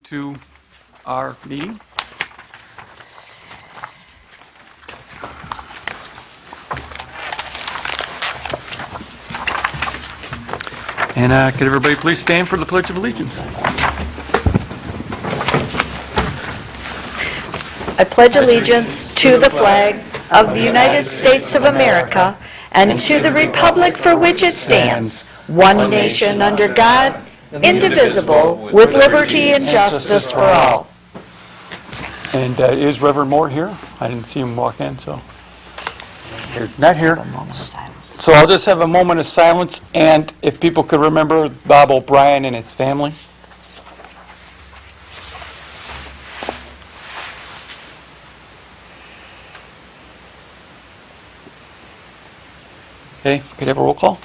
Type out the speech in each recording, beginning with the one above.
to our meeting. And could everybody please stand for the Pledge of Allegiance? I pledge allegiance to the flag of the United States of America and to the republic for which it stands, one nation under God, indivisible, with liberty and justice for all. And is Reverend Moore here? I didn't see him walk in, so. He's not here. So I'll just have a moment of silence, and if people could remember Bob O'Brien and his family. Okay, could I have a roll call?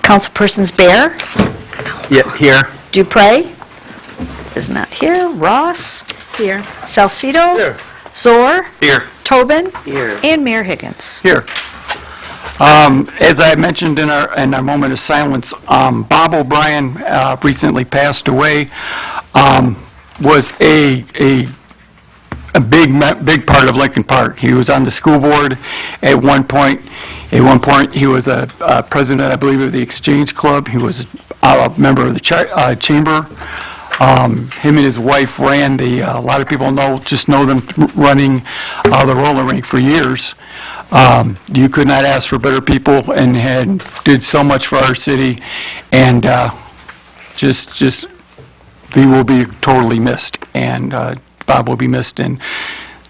Councilpersons Bear, Yeah, here. Dupre is not here, Ross, here, Salcido, Here. Zor, Here. Tobin, Here. and Mayor Higgins. Here. As I mentioned in our moment of silence, Bob O'Brien recently passed away. Was a big part of Lincoln Park. He was on the school board at one point. At one point, he was a president, I believe, of the Exchange Club. He was a member of the chamber. Him and his wife ran a lot of people know them running the roller rink for years. You could not ask for better people, and did so much for our city, and just they will be totally missed, and Bob will be missed, and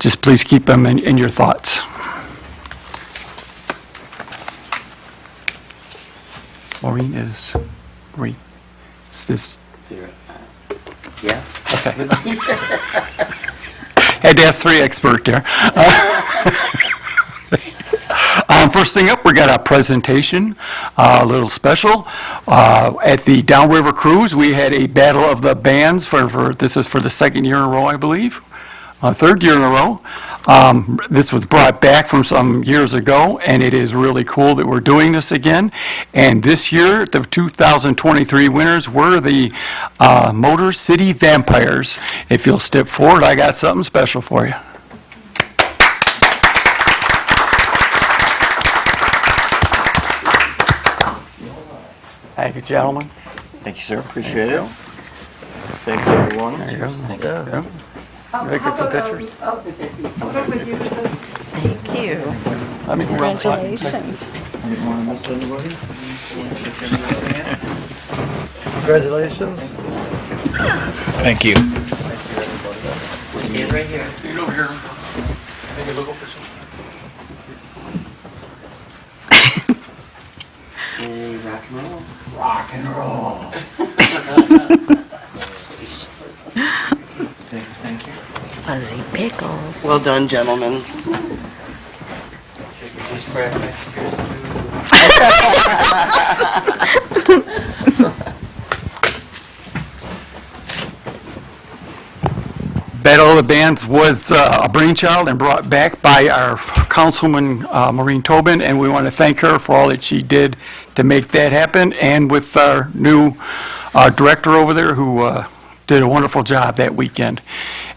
just please keep him in your thoughts. Maureen is this. Yeah. Okay. Had to ask three experts there. First thing up, we got a presentation, a little special. At the Downriver Cruise, we had a battle of the bands this is for the second year in a row, I believe. Third year in a row. This was brought back from some years ago, and it is really cool that we're doing this again. And this year, the 2023 winners were the Motor City Vampires. If you'll step forward, I got something special for you. Thank you, gentlemen. Thank you, sir. Appreciate it. Thanks, everyone. There you go. Thank you. Yeah. Can I get some pictures? Thank you. Let me run. Congratulations. Didn't want to miss anybody. Congratulations. Thank you. Stand right here. Stand over here. Take a look over some. And rock and roll. Rock and roll. Thank you. Fuzzy pickles. Well done, gentlemen. Battle of the Bands was a brainchild and brought back by our Councilwoman Maureen Tobin, and we want to thank her for all that she did to make that happen, and with our new director over there who did a wonderful job that weekend.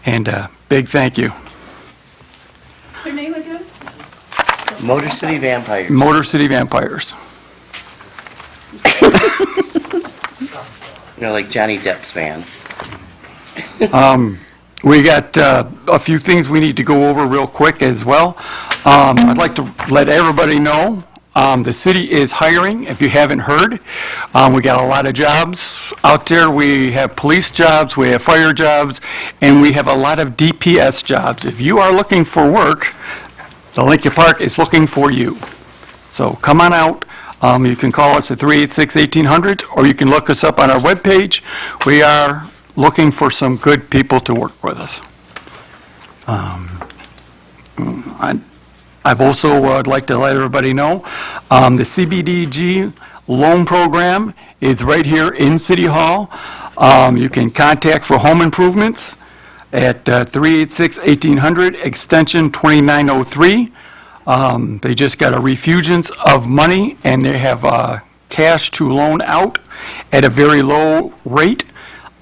And big thank you. What's your name again? Motor City Vampires. Motor City Vampires. You're like Johnny Depp's fan. We got a few things we need to go over real quick as well. I'd like to let everybody know the city is hiring, if you haven't heard. We got a lot of jobs out there. We have police jobs, we have fire jobs, and we have a lot of DPS jobs. If you are looking for work, the Lincoln Park is looking for you. So come on out. You can call us at 386-1800, or you can look us up on our webpage. We are looking for some good people to work with us. I've also would like to let everybody know the CBDG loan program is right here in City Hall. You can contact for home improvements at 386-1800, extension 2903. They just got a refugence of money, and they have cash to loan out at a very low rate,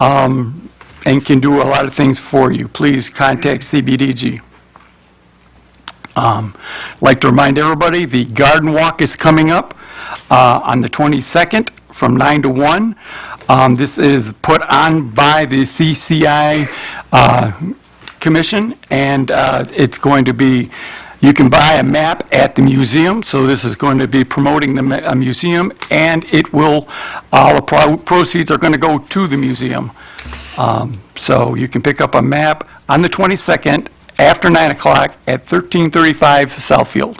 and can do a lot of things for you. Please contact CBDG. Like to remind everybody, the garden walk is coming up on the 22nd from 9 to 1. This is put on by the CCI Commission, and it's going to be, you can buy a map at the museum, so this is going to be promoting the museum, and it will, all the proceeds are going to go to the museum. So you can pick up a map on the 22nd after 9 o'clock at 1335 Southfield.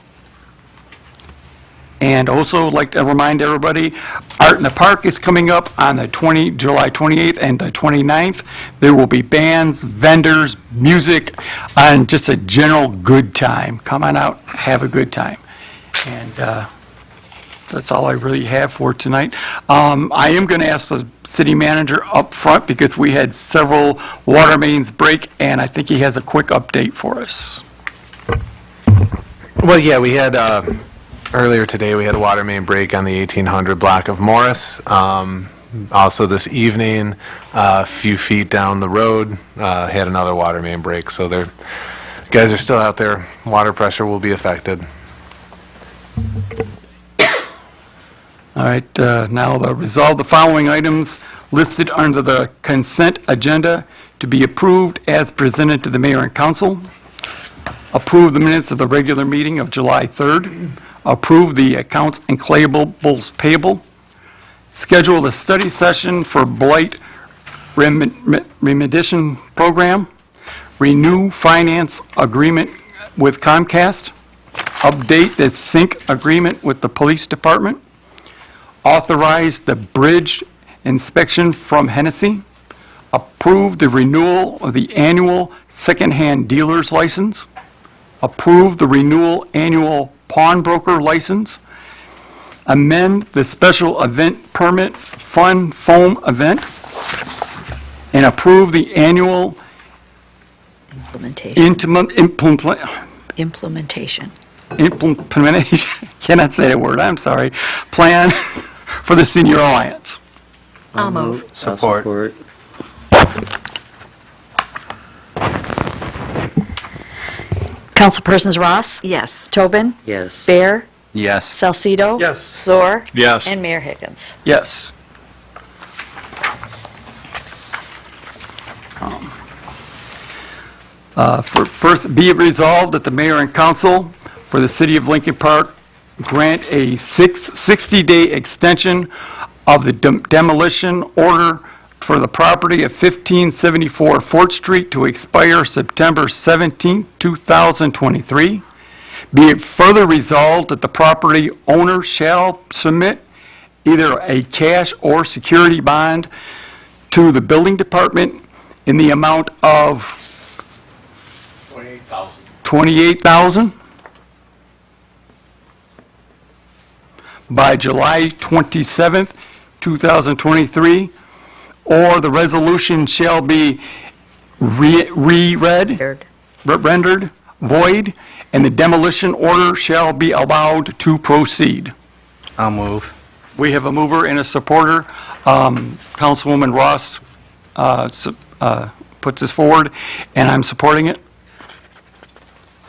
And also like to remind everybody, Art in the Park is coming up on the July 28th and the 29th. There will be bands, vendors, music, and just a general good time. Come on out, have a good time. And that's all I really have for tonight. I am going to ask the city manager up front because we had several water mains break, and I think he has a quick update for us. Well, yeah, we had, earlier today, we had a water main break on the 1800 block of Morris. Also this evening, a few feet down the road, had another water main break. So guys are still out there. Water pressure will be affected. All right, now resolve the following items listed under the consent agenda to be approved as presented to the mayor and council. Approve the minutes of the regular meeting of July 3rd. Approve the accounts and claimables payable. Schedule a study session for blight remediation program. Renew finance agreement with Comcast. Update the sync agreement with the police department. Authorize the bridge inspection from Hennessy. Approve the renewal of the annual secondhand dealer's license. Approve the renewal annual pawnbroker license. Amend the special event permit fun foam event. And approve the annual Implementation. implementation, cannot say that word, I'm sorry, plan for the Senior Alliance. I'll move. Support. Councilpersons Ross? Yes. Tobin? Yes. Bear? Yes. Salcido? Yes. Zor? Yes. And Mayor Higgins. Yes. First, be it resolved that the mayor and council for the city of Lincoln Park grant a 60-day extension of the demolition order for the property of 1574 Fort Street to expire September 17, 2023. Be it further resolved that the property owner shall submit either a cash or security bond to the building department in the amount of $28,000 by July 27th, 2023, or the resolution shall be rendered void, and the demolition order shall be allowed to proceed. I'll move. We have a mover and a supporter. Councilwoman Ross puts this forward, and I'm supporting it.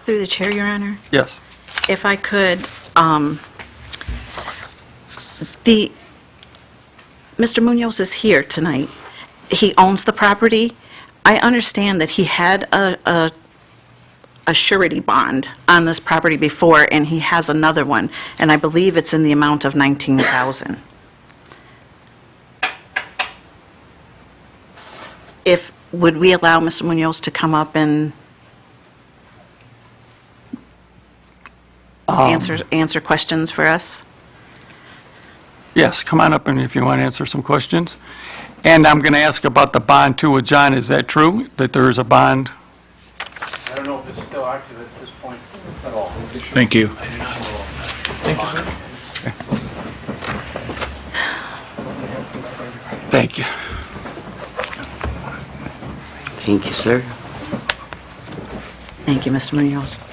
Through the chair, Your Honor, Yes. if I could, Mr. Munoz is here tonight. He owns the property. I understand that he had a surety bond on this property before, and he has another one, and I believe it's in the amount of $19,000. Would we allow Mr. Munoz to come up and answer questions for us? Yes, come on up and if you want to answer some questions. And I'm going to ask about the bond too with John. Is that true, that there is a bond? I don't know if it's still active at this point at all. Thank you. Thank you. Thank you, sir. Thank you, Mr. Munoz.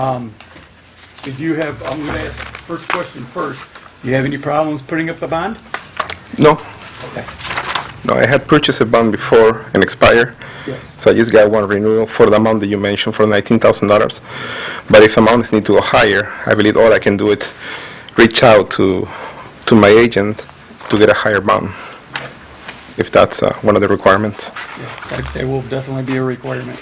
Did you have, I'm going to ask first question first. Do you have any problems putting up the bond? No, Okay. no, I had purchased a bond before and expired. Yes. So I just got one renewal for the amount that you mentioned for $19,000. But if amounts need to go higher, I believe all I can do is reach out to my agent to get a higher bond, if that's one of the requirements. Yeah, that will definitely be a requirement.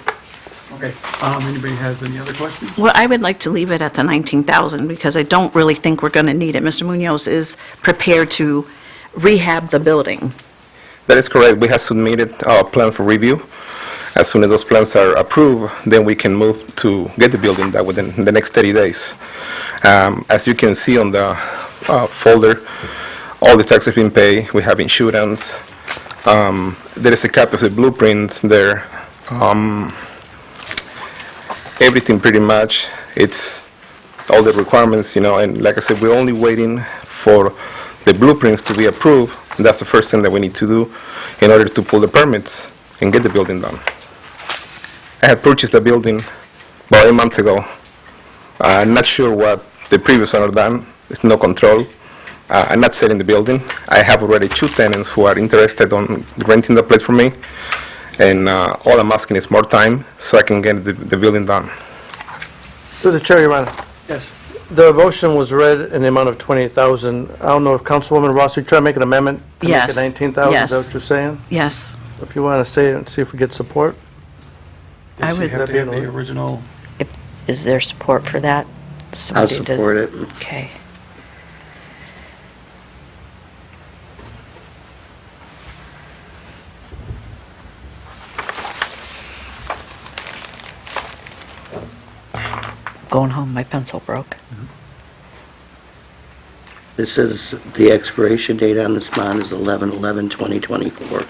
Okay. Anybody has any other questions? Well, I would like to leave it at the 19,000 because I don't really think we're going to need it. Mr. Munoz is prepared to rehab the building. That is correct. We have submitted our plan for review. As soon as those plans are approved, then we can move to get the building done within the next 30 days. As you can see on the folder, all the taxes have been paid. We have insurance. There is a copy of the blueprints there. Everything pretty much, it's all the requirements, and like I said, we're only waiting for the blueprints to be approved. That's the first thing that we need to do in order to pull the permits and get the building done. I had purchased the building about 8 months ago. I'm not sure what the previous owner done. There's no control. I'm not selling the building. I have already 2 tenants who are interested on renting the place from me. And all I'm asking is more time so I can get the building done. Through the chair, Your Honor. Yes. The motion was read in the amount of 28,000. I don't know if Councilwoman Ross, you try to make an amendment to make Yes. it 19,000? Yes. Is that what you're saying? Yes. If you want to say it and see if we get support. I Does she would- have to have the original? Is there support for that? I'll Somebody did- support it. Okay. Going home, my pencil broke. This is, the expiration date on this bond is 11/11/2024.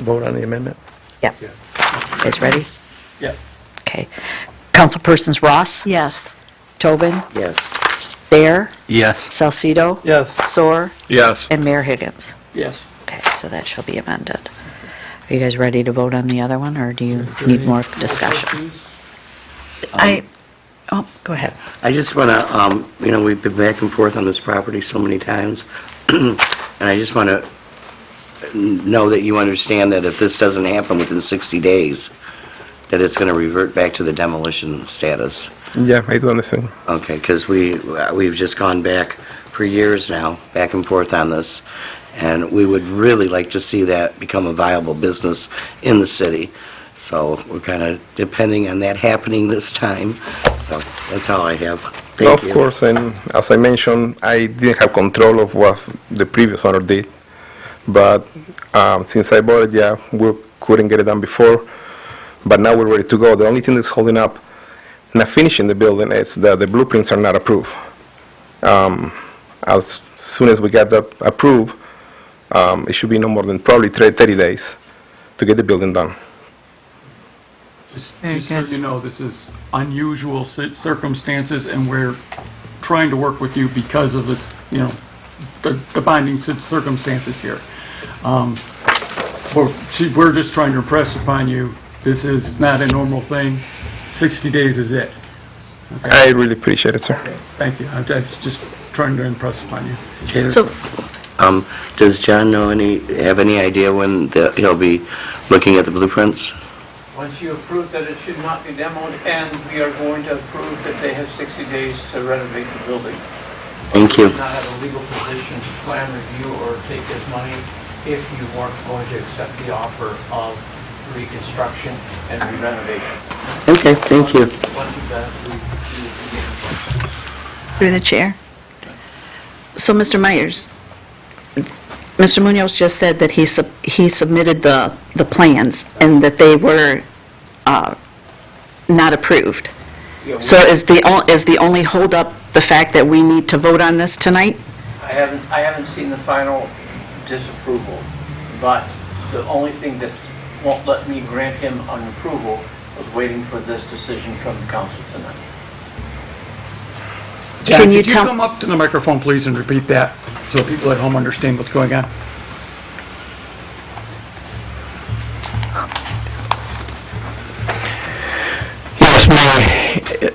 Vote on the amendment. Yep. Guys ready? Yeah. Okay. Councilpersons Ross, Yes. Tobin, Yes. Bear, Yes. Salcido, Yes. Soar, Yes. and Mayor Higgins. Yes. Okay, so that shall be amended. Are you guys ready to vote on the other one, or do you need more discussion? Go ahead. I just want to, we've been back and forth on this property so many times, and I just want to know that you understand that if this doesn't happen within 60 days, that it's going to revert back to the demolition status. Yeah, I do understand. Okay, because we've just gone back for years now, back and forth on this, and we would really like to see that become a viable business in the city. So we're kind of depending on that happening this time. So that's all I have. Thank you. Of course, and as I mentioned, I didn't have control of what the previous owner did. But since I bought it, yeah, we couldn't get it done before. But now we're ready to go. The only thing that's holding up not finishing the building is that the blueprints are not approved. As soon as we get that approved, it should be no more than probably 30 days to get the building done. Just so you know, this is unusual circumstances, and we're trying to work with you because of this, the binding circumstances here. We're just trying to impress upon you, this is not a normal thing. 60 days is it. I really appreciate it, sir. Thank you. I'm just trying to impress upon you. Chair, So, does John have any idea when he'll be looking at the blueprints? Once you approve that it should not be demoed, and we are going to approve that they have 60 days to renovate the building. Thank you. We do not have a legal position to plan review or take this money if you weren't going to accept the offer of reconstruction and re-renovation. Okay, thank you. Once you've done it, we begin. through the chair. So, Mr. Myers, Mr. Munoz just said that he submitted the plans and that they were not approved. Yeah, So is the only holdup the fact that we need to vote on this tonight? I haven't seen the final disapproval, but the only thing that won't let me grant him an approval was waiting for this decision from the council tonight. John, Can you could you tell- come up to the microphone, please, and repeat that so people at home understand what's going on?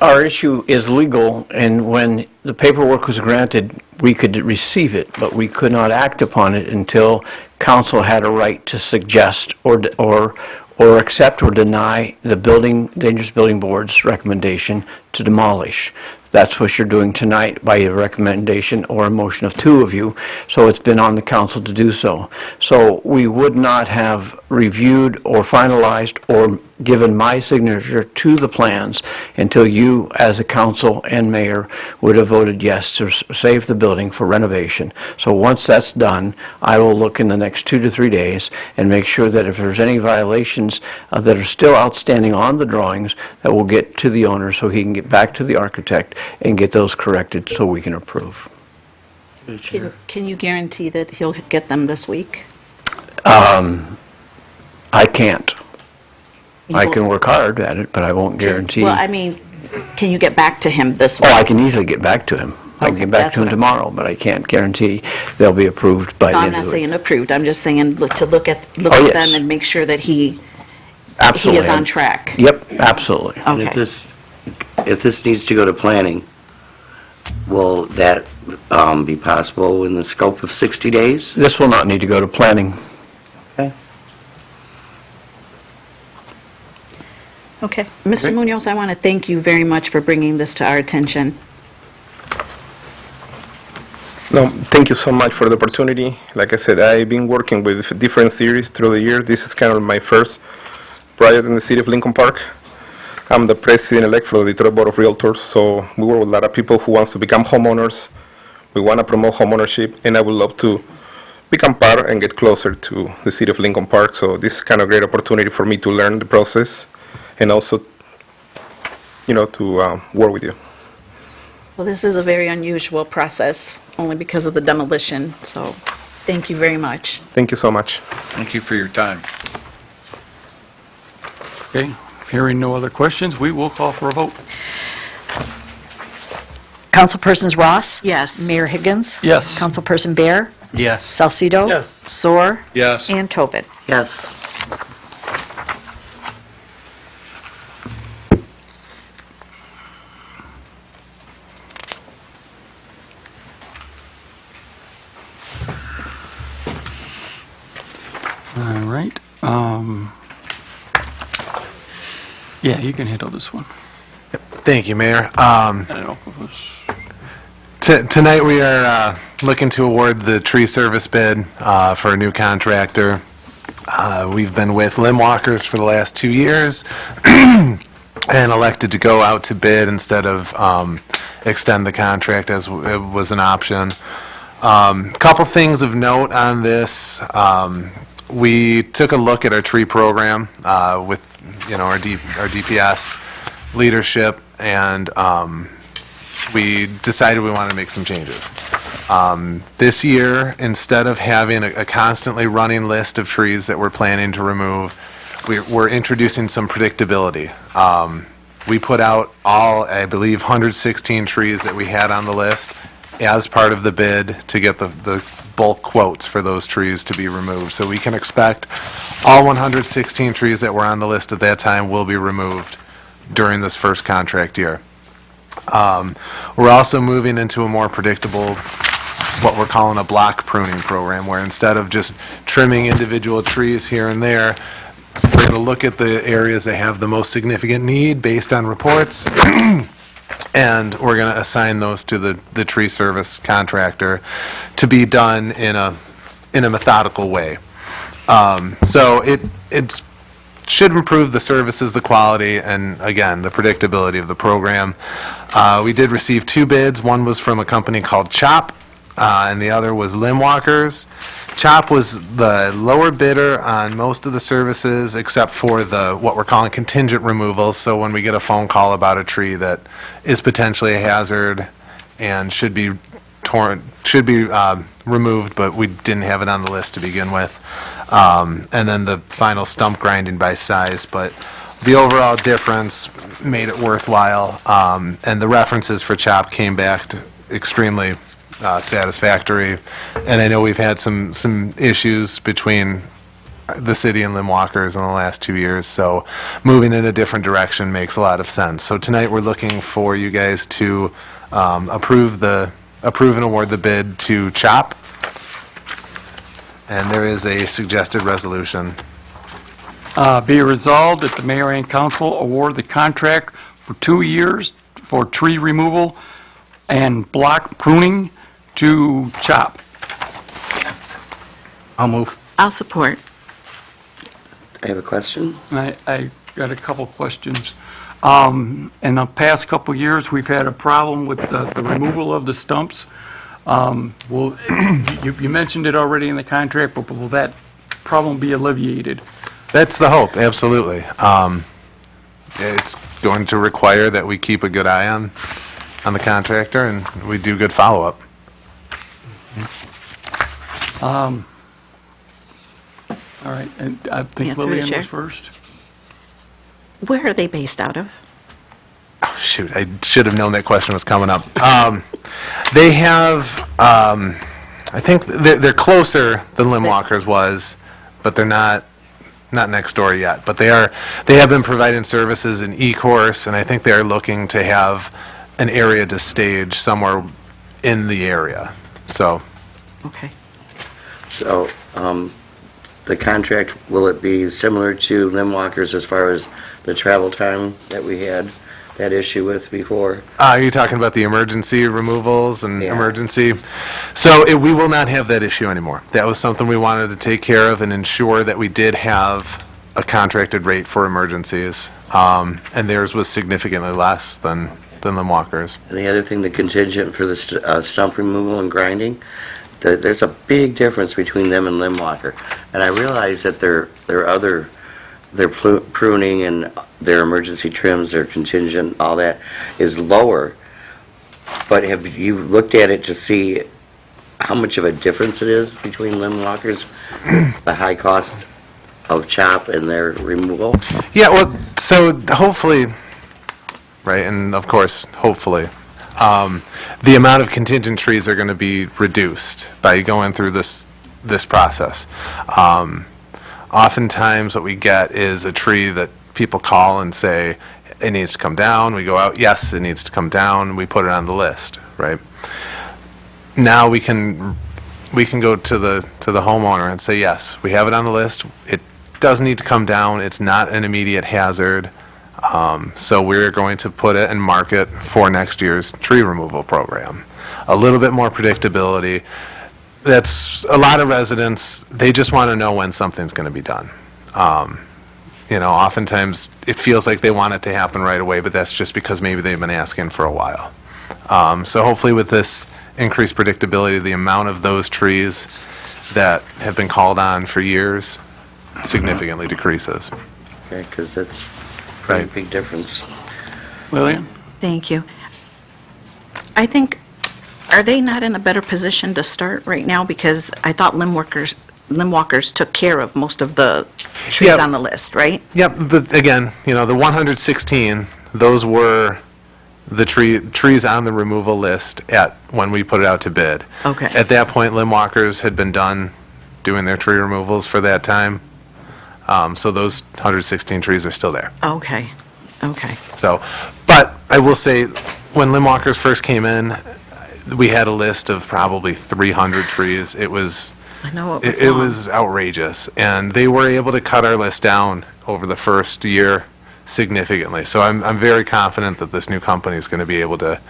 our issue is legal, and when the paperwork was granted, we could receive it, but we could not act upon it until council had a right to suggest or accept or deny the Dangerous Building Board's recommendation to demolish. That's what you're doing tonight by a recommendation or a motion of two of you, so it's been on the council to do so. So we would not have reviewed or finalized or given my signature to the plans until you, as a council and mayor, would have voted yes to save the building for renovation. So once that's done, I will look in the next 2 to 3 days and make sure that if there's any violations that are still outstanding on the drawings, that we'll get to the owner so he can get back to the architect and get those corrected so we can approve. Can you guarantee that he'll get them this week? I can't. I You can will- work hard at it, but I won't guarantee. Well, I mean, can you get back to him this Oh, week? I can easily get back to him. I can Okay, get back that's to him what I- tomorrow, but I can't guarantee they'll be approved by the No, I'm end not of the week. saying approved, I'm just saying to look Oh, at yes. them and make sure that he Absolutely. is on track. Yep, absolutely. And if Okay. this needs to go to planning, will that be possible in the scope of 60 days? This will not need to go to planning. Okay. Okay. Mr. Munoz, I want to thank you very much for bringing this to our attention. No, thank you so much for the opportunity. Like I said, I've been working with different series through the year. This is kind of my first project in the city of Lincoln Park. I'm the president-elect for the Detroit Board of Realtors, so we work with a lot of people who wants to become homeowners. We want to promote homeownership, and I would love to become part and get closer to the city of Lincoln Park. So this is kind of a great opportunity for me to learn the process and also, to work with you. Well, this is a very unusual process, only because of the demolition, so thank you very much. Thank you so much. Thank you for your time. Okay, hearing no other questions, we will call for a vote. Councilpersons Ross? Yes. Mayor Higgins? Yes. Councilperson Bear? Yes. Salcido? Yes. Soar? Yes. And Tobin. Yes. All right. Yeah, you can handle this one. Thank you, Mayor. I don't know if it was- Tonight, we are looking to award the tree service bid for a new contractor. We've been with Limb Walkers for the last 2 years and elected to go out to bid instead of extend the contract as it was an option. Couple things of note on this. We took a look at our tree program with, our DPS leadership, and we decided we wanted to make some changes. This year, instead of having a constantly running list of trees that we're planning to remove, we're introducing some predictability. We put out all, I believe, 116 trees that we had on the list as part of the bid to get the bulk quotes for those trees to be removed. So we can expect all 116 trees that were on the list at that time will be removed during this first contract year. We're also moving into a more predictable, what we're calling a block pruning program, where instead of just trimming individual trees here and there, we're going to look at the areas that have the most significant need based on reports, and we're going to assign those to the tree service contractor to be done in a methodical way. So it should improve the services, the quality, and again, the predictability of the program. We did receive 2 bids. One was from a company called CHOP, and the other was Limb Walkers. CHOP was the lower bidder on most of the services except for what we're calling contingent removals. So when we get a phone call about a tree that is potentially a hazard and should be removed, but we didn't have it on the list to begin with. And then the final stump grinding by size, but the overall difference made it worthwhile. And the references for CHOP came back extremely satisfactory. And I know we've had some issues between the city and limb walkers in the last 2 years, so moving in a different direction makes a lot of sense. So tonight, we're looking for you guys to approve and award the bid to CHOP, and there is a suggested resolution. Be it resolved that the mayor and council award the contract for 2 years for tree removal and block pruning to CHOP. I'll move. I'll support. I have a question. I got a couple questions. In the past couple years, we've had a problem with the removal of the stumps. You mentioned it already in the contract, but will that problem be alleviated? That's the hope, absolutely. It's going to require that we keep a good eye on the contractor, and we do good follow-up. All right, and I think Yeah, through the Lillian chair. was first. Where are they based out of? Oh, shoot, I should have known that question was coming up. They have, I think they're closer than Limb Walkers was, but they're not next door yet. But they have been providing services in E-Course, and I think they're looking to have an area to stage somewhere in the area. So, Okay. So, the contract, will it be similar to limb walkers as far as the travel time that we had that issue with before? are you talking about the emergency removals and Yeah. emergency? So we will not have that issue anymore. That was something we wanted to take care of and ensure that we did have a contracted rate for emergencies. And theirs was significantly less than limb walkers. And the other thing, the contingent for the stump removal and grinding, there's a big difference between them and limb walker. And I realize that their pruning and their emergency trims, their contingent, all that is lower. But have you looked at it to see how much of a difference it is between limb walkers, the high cost of CHOP and their removal? Yeah, well, so hopefully, right, and of course, hopefully, the amount of contingent trees are going to be reduced by going through this process. Oftentimes, what we get is a tree that people call and say, it needs to come down. We go out, yes, it needs to come down. We put it on the list, right? Now we can go to the homeowner and say, yes, we have it on the list. It does need to come down. It's not an immediate hazard. So we're going to put it and mark it for next year's tree removal program. A little bit more predictability. That's a lot of residents, they just want to know when something's going to be done. Oftentimes it feels like they want it to happen right away, but that's just because maybe they've been asking for a while. So hopefully with this increased predictability, the amount of those trees that have been called on for years significantly decreases. Okay, because that's a pretty Right. big difference. Lillian? Thank you. I think, are they not in a better position to start right now? Because I thought limb walkers took care of most of the trees Yeah. on the list, right? Yep, but again, the 116, those were the trees on the removal list when we put it out to bid. Okay. At that point, limb walkers had been done doing their tree removals for that time. So those 116 trees are still there. Okay, okay. So, but I will say, when limb walkers first came in, we had a list of probably 300 trees. It was I know it was it long. was outrageous, and they were able to cut our list down over the first year significantly. So I'm very confident that this new company is going to be able to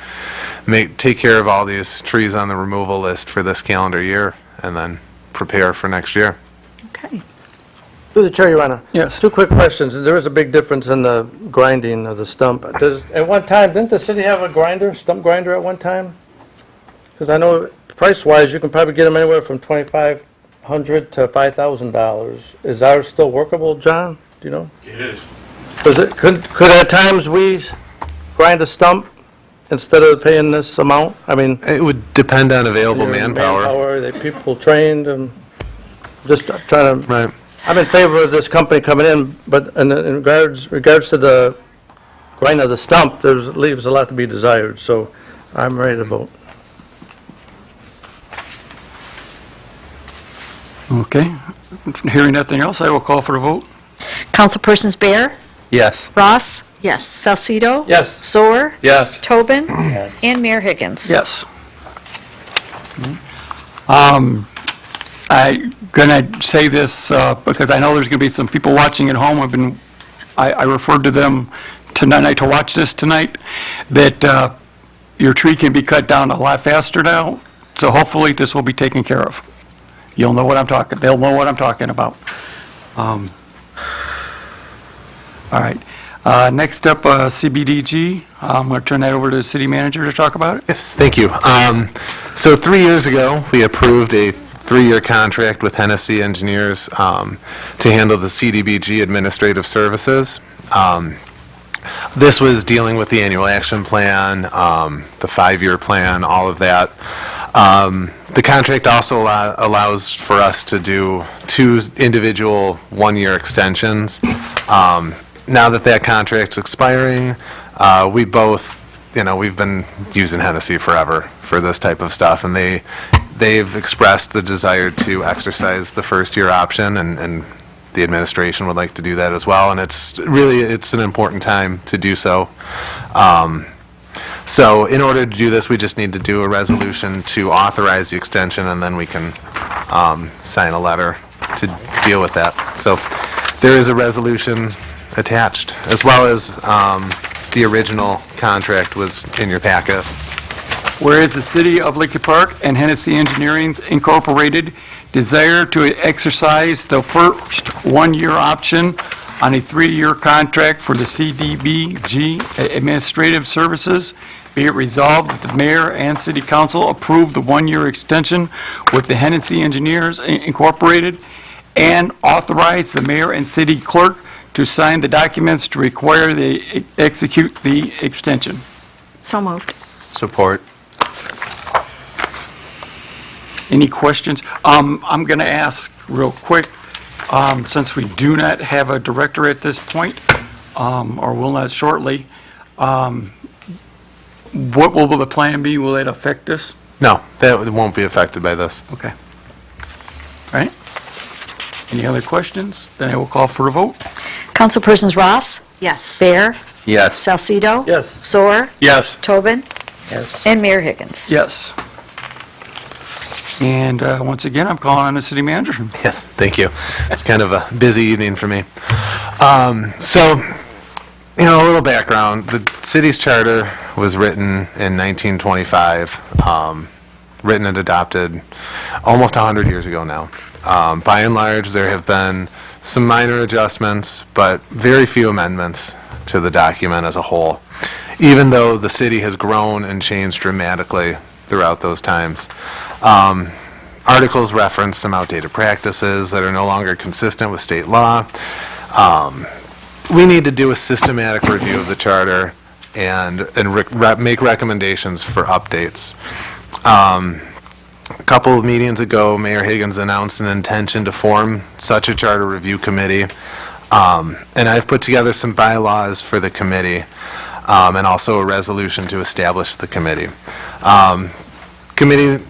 take care of all these trees on the removal list for this calendar year, and then prepare for next year. Okay. Through the chair, Your Honor. Yes. 2 quick questions. There is a big difference in the grinding of the stump. At one time, didn't the city have a stump grinder at one time? Because I know price-wise, you can probably get them anywhere from $2,500 to $5,000. Is ours still workable, John? Do you know? It is. Could at times we grind a stump instead of paying this amount? I mean, It would depend on available manpower. the people trained, and just trying to... Right. I'm in favor of this company coming in, but in regards to the grind of the stump, leaves a lot to be desired, so I'm ready to vote. Okay, hearing nothing else, I will call for a vote. Councilpersons Bear, Yes. Ross, Yes. Salcido. Yes. Zoer, Yes. Tobin, and Mayor Higgins. Yes. I'm gonna say this because I know there's gonna be some people watching at home. I referred to them tonight to watch this tonight, that your tree can be cut down a lot faster now, so hopefully this will be taken care of. They'll know what I'm talking about. All right. Next up, CBDG. I'm going to turn that over to the city manager to talk about it. Yes, thank you. So 3 years ago, we approved a 3-year contract with Hennessy Engineers to handle the CDBG administrative services. This was dealing with the annual action plan, the 5-year plan, all of that. The contract also allows for us to do 2 individual 1-year extensions. Now that contract's expiring, we both, we've been using Hennessy forever for this type of stuff, and they've expressed the desire to exercise the first-year option, and the administration would like to do that as well, and it's an important time to do so. So in order to do this, we just need to do a resolution to authorize the extension, and then we can sign a letter to deal with that. So there is a resolution attached, as well as the original contract was in your packet. Whereas the City of Lincoln Park and Hennessy Engineering Incorporated desire to exercise the first 1-year option on a 3-year contract for the CDBG administrative services, be it resolved that the mayor and city council approve the 1-year extension with the Hennessy Engineers Incorporated, and authorize the mayor and city clerk to sign the documents to require they execute the extension. So moved. Support. Any questions? I'm going to ask real quick, since we do not have a director at this point, or will not shortly, what will the plan be? Will it affect this? No, that won't be affected by this. Okay. All right. Any other questions? Then I will call for a vote. Councilpersons Ross, Yes. Bear, Yes. Salcido. Yes. Zoer, Yes. Tobin, Yes. and Mayor Higgins. Yes. And once again, I'm calling on the city manager. Yes, thank you. It's kind of a busy evening for me. So, a little background. The city's charter was written in 1925, written and adopted almost 100 years ago now. By and large, there have been some minor adjustments, but very few amendments to the document as a whole, even though the city has grown and changed dramatically throughout those times. Articles reference some outdated practices that are no longer consistent with state law. We need to do a systematic review of the charter and make recommendations for updates. A couple of meetings ago, Mayor Higgins announced an intention to form such a charter review committee, and I've put together some bylaws for the committee, and also a resolution to establish the committee. Committee,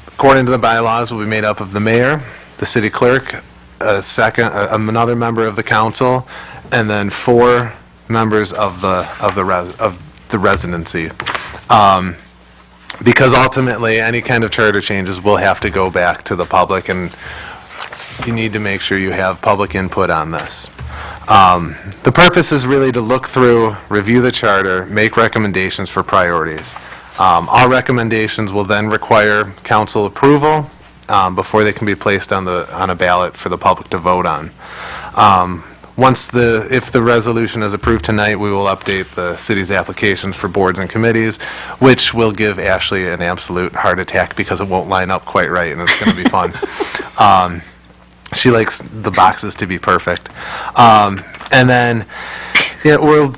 according to the bylaws, will be made up of the mayor, the city clerk, another member of the council, and then 4 members of the residency. Because ultimately, any kind of charter changes will have to go back to the public, and you need to make sure you have public input on this. The purpose is really to look through, review the charter, make recommendations for priorities. All recommendations will then require council approval before they can be placed on a ballot for the public to vote on. If the resolution is approved tonight, we will update the city's applications for boards and committees, which will give Ashley an absolute heart attack because it won't line up quite right, and it's going to be fun. She likes the boxes to be perfect. And then we'll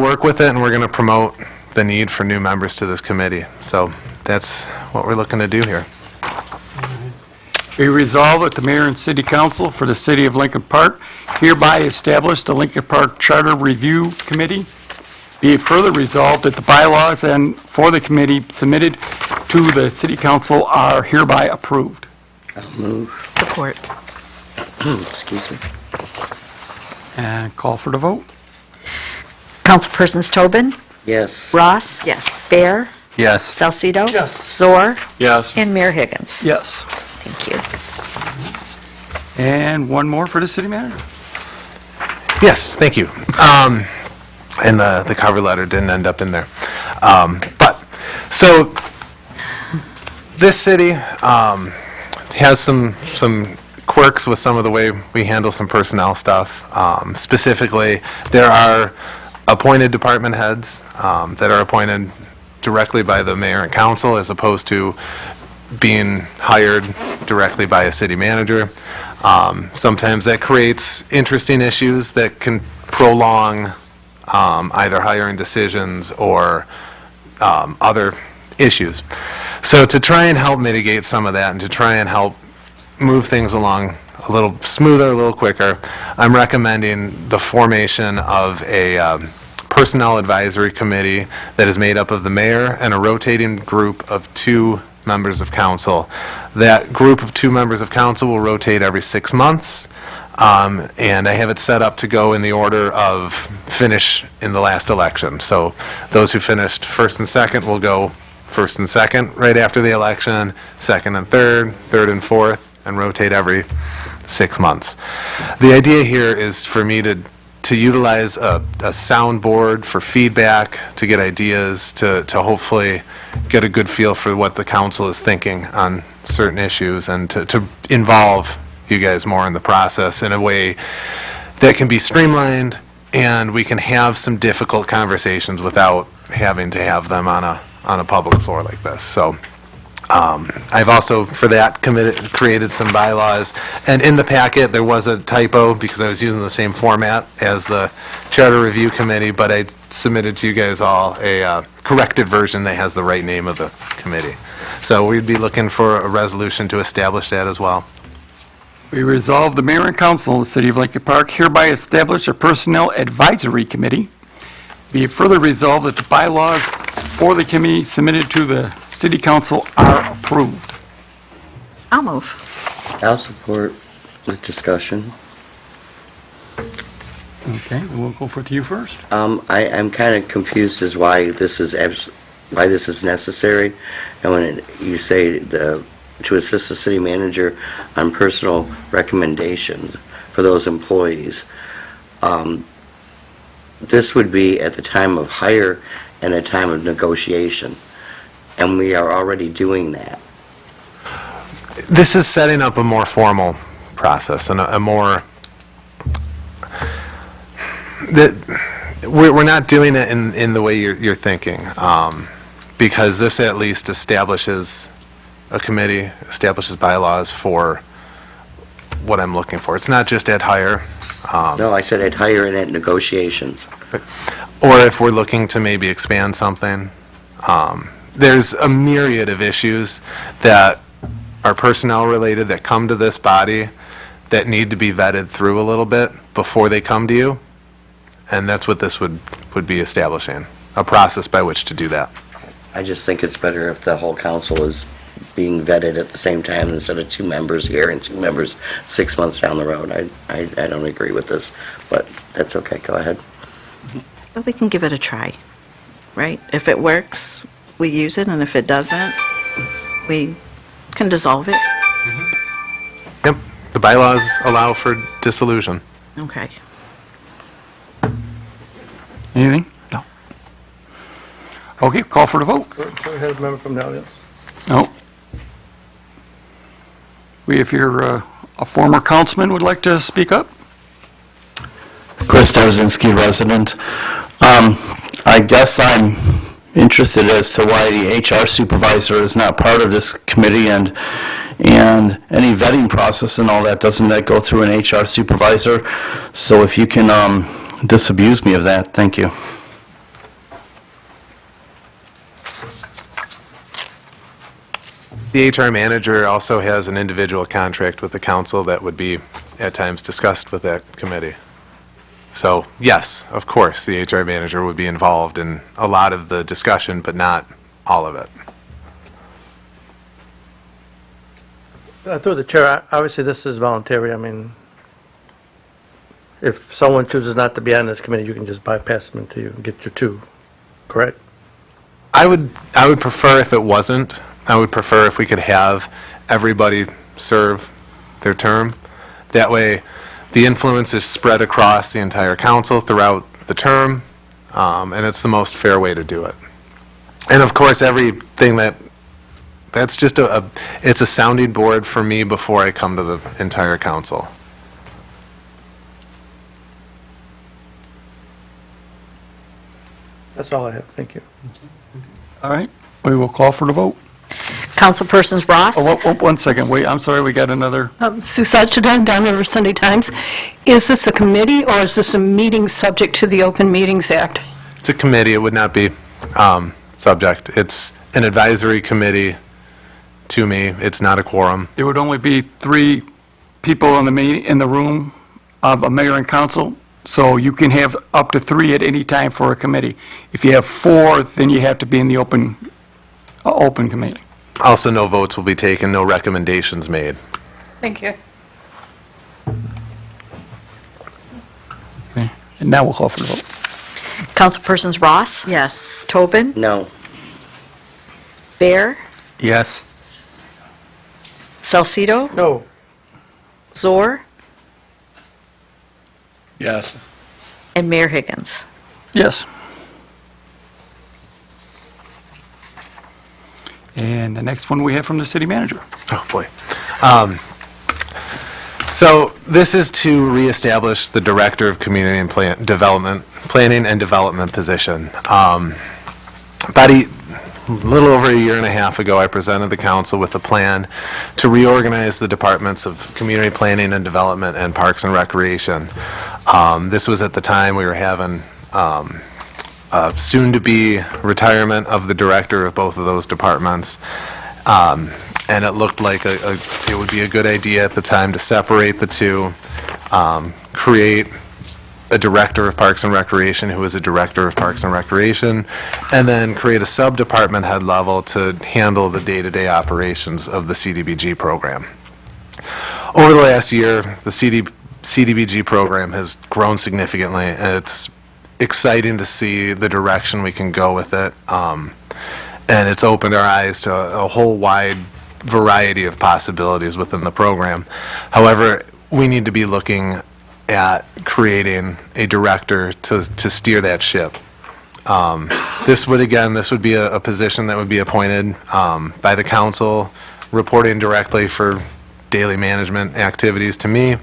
work with it, and we're going to promote the need for new members to this committee. So that's what we're looking to do here. Be resolved that the mayor and city council for the city of Lincoln Park hereby establish the Lincoln Park Charter Review Committee. Be it further resolved that the bylaws and for the committee submitted to the city council are hereby approved. I'll move. Support. Excuse me. And call for the vote. Councilpersons Tobin, Yes. Ross. Yes. Bear, Yes. Salcido. Yes. Zor, Yes. and Mayor Higgins. Yes. Thank you. And one more for the city manager. Yes, thank you. And the cover letter didn't end up in there. So this city has some quirks with some of the way we handle some personnel stuff. Specifically, there are appointed department heads that are appointed directly by the mayor and council as opposed to being hired directly by a city manager. Sometimes that creates interesting issues that can prolong either hiring decisions or other issues. So to try and help mitigate some of that and to try and help move things along a little smoother, a little quicker, I'm recommending the formation of a personnel advisory committee that is made up of the mayor and a rotating group of 2 members of council. That group of 2 members of council will rotate every 6 months, and I have it set up to go in the order of finish in the last election. So those who finished first and second will go first and second right after the election, second and third, third and fourth, and rotate every 6 months. The idea here is for me to utilize a soundboard for feedback, to get ideas, to hopefully get a good feel for what the council is thinking on certain issues, and to involve you guys more in the process in a way that can be streamlined and we can have some difficult conversations without having to have them on a public floor like this. So I've also, for that, created some bylaws. And in the packet, there was a typo because I was using the same format as the Charter Review Committee, but I submitted to you guys all a corrected version that has the right name of the committee. So we'd be looking for a resolution to establish that as well. We resolve the mayor and council of the city of Lincoln Park hereby establish a personnel advisory committee. Be it further resolved that the bylaws for the committee submitted to the city council are approved. I'll move. I'll support with discussion. Okay, we'll go for to you first. I'm kind of confused as why this is necessary. And when you say to assist the city manager on personal recommendations for those employees, this would be at the time of hire and a time of negotiation, and we are already doing that. This is setting up a more formal process and a more that we're not doing it in the way you're thinking, because this at least establishes a committee, establishes bylaws for what I'm looking for. It's not just at hire. No, I said at hire and at negotiations. Or if we're looking to maybe expand something. There's a myriad of issues that are personnel related that come to this body that need to be vetted through a little bit before they come to you. And that's what this would be establishing, a process by which to do that. I just think it's better if the whole council is being vetted at the same time instead of 2 members here and 2 members 6 months down the road. I don't agree with this, but that's okay. Go ahead. But we can give it a try, right? If it works, we use it, and if it doesn't, we can dissolve it. Yep, the bylaws allow for dissolution. Okay. Anything? No. Okay, call for the vote. So we had a member from the audience. No. If you're a former councilman would like to speak up? Chris Dowzinski, resident. I guess I'm interested as to why the HR supervisor is not part of this committee, and any vetting process and all that, doesn't that go through an HR supervisor? So if you can disabuse me of that, thank you. The HR manager also has an individual contract with the council that would be at times discussed with that committee. So yes, of course, the HR manager would be involved in a lot of the discussion, but not all of it. Through the chair, obviously this is voluntary. I mean, if someone chooses not to be on this committee, you can just bypass them until you get your two, correct? I would prefer if it wasn't. I would prefer if we could have everybody serve their term. That way, the influence is spread across the entire council throughout the term, and it's the most fair way to do it. And of course, everything that's just it's a sounding board for me before I come to the entire council. That's all I have. Thank you. All right, we will call for the vote. Councilpersons Ross, Oh, 1 second, wait, I'm sorry, we got another, Sue Satchidan, Down River Sunday Times. Is this a committee or is this a meeting subject to the Open Meetings Act? It's a committee, it would not be subject. It's an advisory committee to me, it's not a quorum. there would only be 3 people in the room of a mayor and council, so you can have up to 3 at any time for a committee. If you have 4, then you have to be in the open committee. Also, no votes will be taken, no recommendations made. Thank you. Okay. And now we'll call for the vote. Councilpersons Ross, Yes. Tobin, No. Bear, Yes. Salcido, No. Zor, Yes. and Mayor Higgins. Yes. And the next one we have from the city manager. Oh, boy. So this is to reestablish the Director of Community and Planning and Development position. About a little over a year and a half ago, I presented the council with a plan to reorganize the departments of Community Planning and Development and Parks and Recreation. This was at the time we were having soon-to-be retirement of the director of both of those departments. And it looked like it would be a good idea at the time to separate the two, create a director of Parks and Recreation who is a director of Parks and Recreation, and then create a sub-department head level to handle the day-to-day operations of the CDBG program. Over the last year, the CDBG program has grown significantly, and it's exciting to see the direction we can go with it. And it's opened our eyes to a whole wide variety of possibilities within the program. However, we need to be looking at creating a director to steer that ship. This would be a position that would be appointed by the council, reporting directly for daily management activities to me,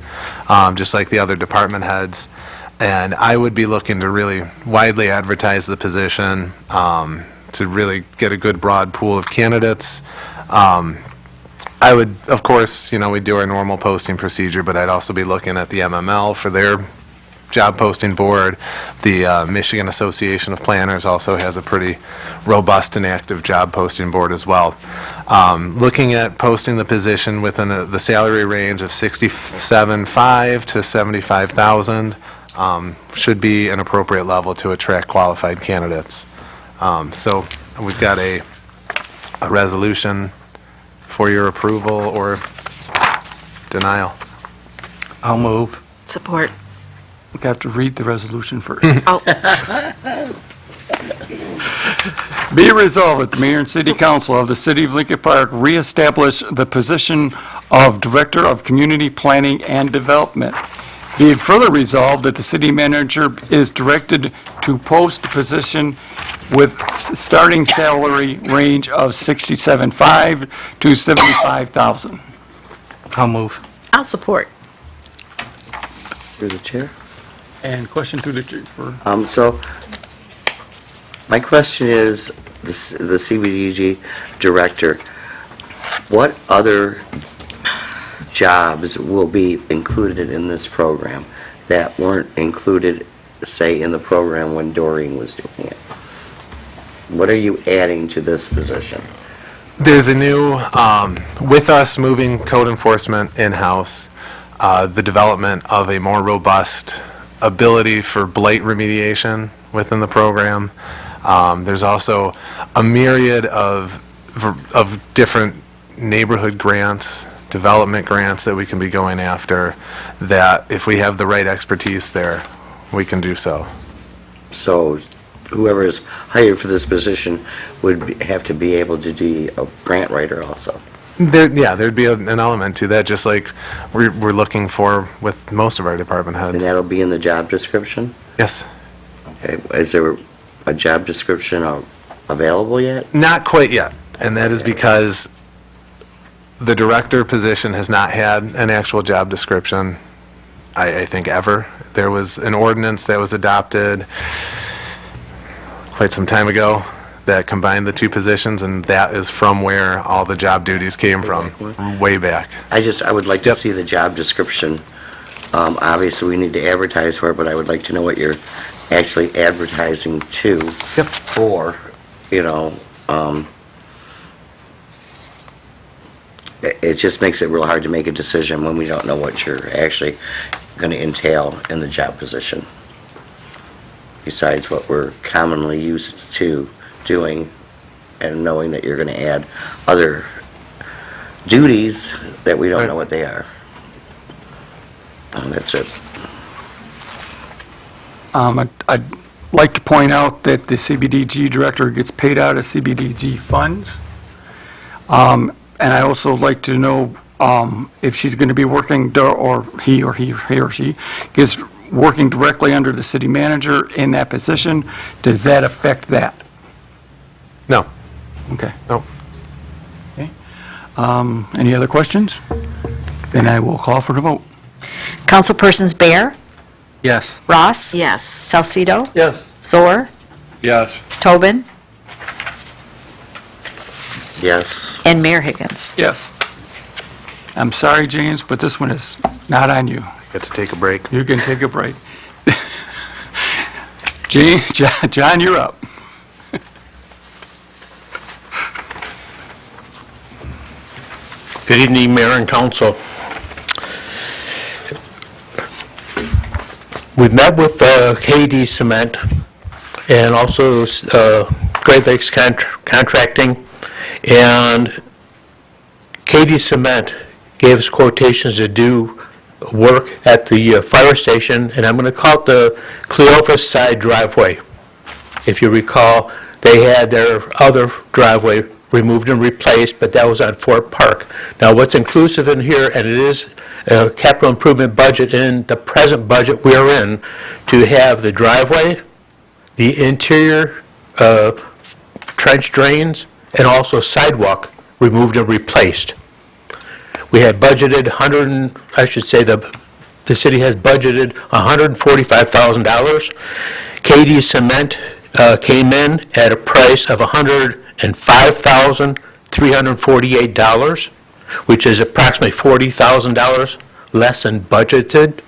just like the other department heads. And I would be looking to really widely advertise the position, to really get a good broad pool of candidates. I would, of course, we do our normal posting procedure, but I'd also be looking at the MML for their job posting board. The Michigan Association of Planners also has a pretty robust and active job posting board as well. Looking at posting the position within the salary range of $67,500 to $75,000 should be an appropriate level to attract qualified candidates. So we've got a resolution for your approval or denial. I'll move. Support. We have to read the resolution first. Oh, Be it resolved that the mayor and city council of the city of Lincoln Park reestablish the position of Director of Community Planning and Development. Be it further resolved that the city manager is directed to post the position with starting salary range of $67,500 to $75,000. I'll move. I'll support. Through the chair. And question through the chief for So, my question is, the CBDG director, what other jobs will be included in this program that weren't included, say, in the program when Doreen was doing it? What are you adding to this position? There's a new, with us moving code enforcement in-house, the development of a more robust ability for blight remediation within the program. There's also a myriad of different neighborhood grants development grants that we can be going after, that if we have the right expertise there, we can do so. So whoever is hired for this position would have to be able to be a grant writer also. There'd be an element to that, just like we're looking for with most of our department And heads. that'll be in the job description? Yes. Okay, is there a job description available yet? Not quite yet, and that is because the director position has not had an actual job description, I think, ever. There was an ordinance that was adopted quite some time ago that combined the two positions, and that is from where all the job duties came from, way back. I would like to Yep. see the job description. Obviously, we need to advertise for it, but I would like to know what you're actually advertising to. Yep. For, it just makes it real hard to make a decision when we don't know what you're actually going to entail in the job position, besides what we're commonly used to doing, and knowing that you're going to add other duties that we don't know what they are. That's it. I'd like to point out that the CBDG director gets paid out of CBDG funds. And I also like to know if she's going to be working, or he or she is working directly under the city manager in that position. Does that affect that? No. Okay. No. Okay. Any other questions? Then I will call for the vote. Councilpersons Bear, Yes. Ross, Yes. Salcido, Yes. Zohr, Yes. Tobin, Yes. and Mayor Higgins. Yes. I'm sorry, James, but this one is not on you. Get to take a break. You can take a break. John, you're up. Good evening, Mayor and Council. We've met with KD Cement and also Great Lakes Contracting, and KD Cement gave us quotations to do work at the fire station, and I'm going to call it the Cleophas side driveway. If you recall, they had their other driveway removed and replaced, but that was on Fort Park. Now, what's inclusive in here, and it is a capital improvement budget in the present budget we are in, to have the driveway, the interior trench drains, and also sidewalk removed and replaced. We had budgeted the city has budgeted $145,000. KD Cement came in at a price of $105,348, which is approximately $40,000 less than budgeted.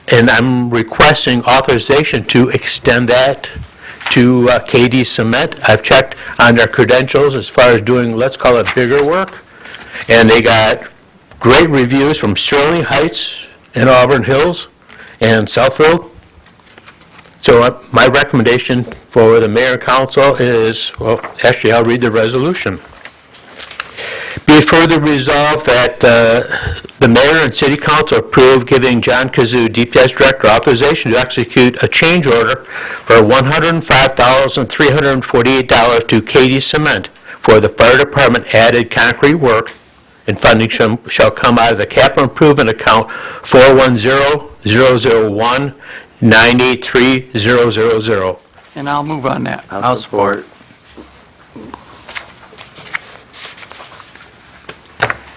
And I'm requesting authorization to extend that to KD Cement. I've checked on their credentials as far as doing, let's call it, bigger work. And they got great reviews from Sterling Heights and Auburn Hills and Southfield. So my recommendation for the mayor and council is, well, actually, I'll read the resolution. Be it further resolved that the mayor and city council approve giving John Kazoo, DPS director, authorization to execute a change order for $105,348 to KD Cement for the fire department added concrete work, and funding shall come out of the capital improvement account 410-001-983000. And I'll move on that. I'll support.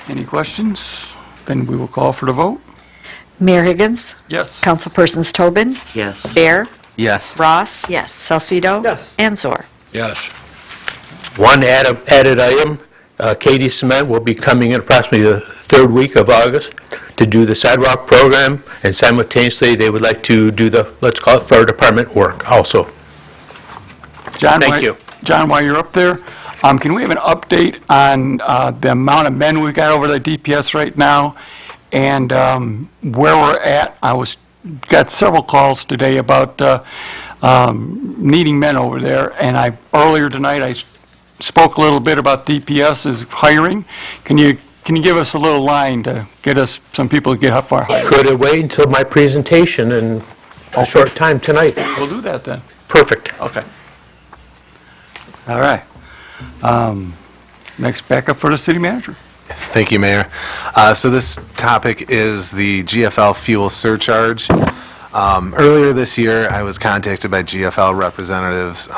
Any questions? Then we will call for the vote. Mayor Higgins, Yes. Councilpersons Tobin, Yes. Bear, Yes. Ross, Yes. Salcido, Yes. and Zohr. Yes. One added item, KD Cement will be coming in approximately the third week of August to do the sidewalk program, and simultaneously, they would like to do the, let's call it, fire department work also. John, Thank you. John, while you're up there, can we have an update on the amount of men we've got over the DPS right now, and where we're at? Got several calls today about needing men over there, and earlier tonight, I spoke a little bit about DPS's hiring. Can you give us a little line to get us, some people to get how far higher? Could it wait until my presentation in a short time tonight? We'll do that then. Perfect. Okay. All right. Next, back up for the city manager. Thank you, Mayor. So this topic is the GFL fuel surcharge. Earlier this year, I was contacted by GFL representatives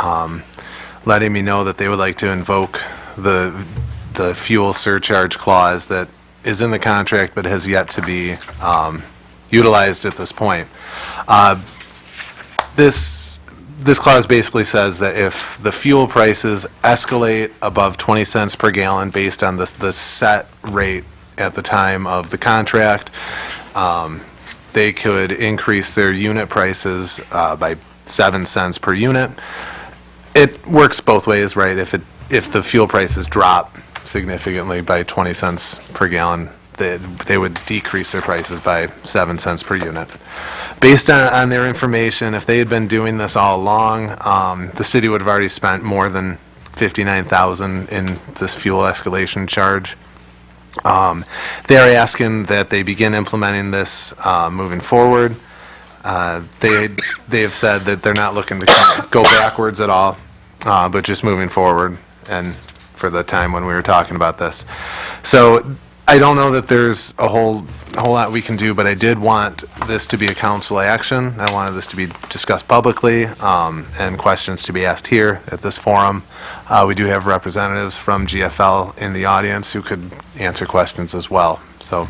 letting me know that they would like to invoke the fuel surcharge clause that is in the contract but has yet to be utilized at this point. This clause basically says that if the fuel prices escalate above 20 cents per gallon based on the set rate at the time of the contract, they could increase their unit prices by 7 cents per unit. It works both ways, right? If the fuel prices drop significantly by 20 cents per gallon, they would decrease their prices by 7 cents per unit. Based on their information, if they had been doing this all along, the city would have already spent more than $59,000 in this fuel escalation charge. They're asking that they begin implementing this moving forward. They have said that they're not looking to go backwards at all, but just moving forward, and for the time when we were talking about this. So I don't know that there's a whole lot we can do, but I did want this to be a council action. I wanted this to be discussed publicly, and questions to be asked here at this forum. We do have representatives from GFL in the audience who could answer questions as well. So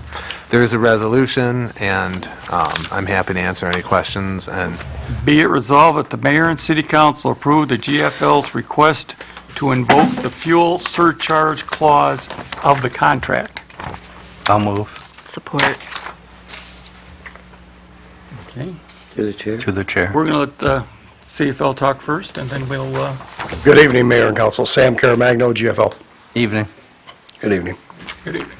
there is a resolution, and I'm happy to answer any questions. And Be it resolved that the mayor and city council approve the GFL's request to invoke the fuel surcharge clause of the contract. I'll move. Support. Okay. To the chair. To the chair. We're going to let CFL talk first, and then we'll... Good evening, Mayor and Council. Sam Caramagno, GFL. Evening. Good evening. Good evening.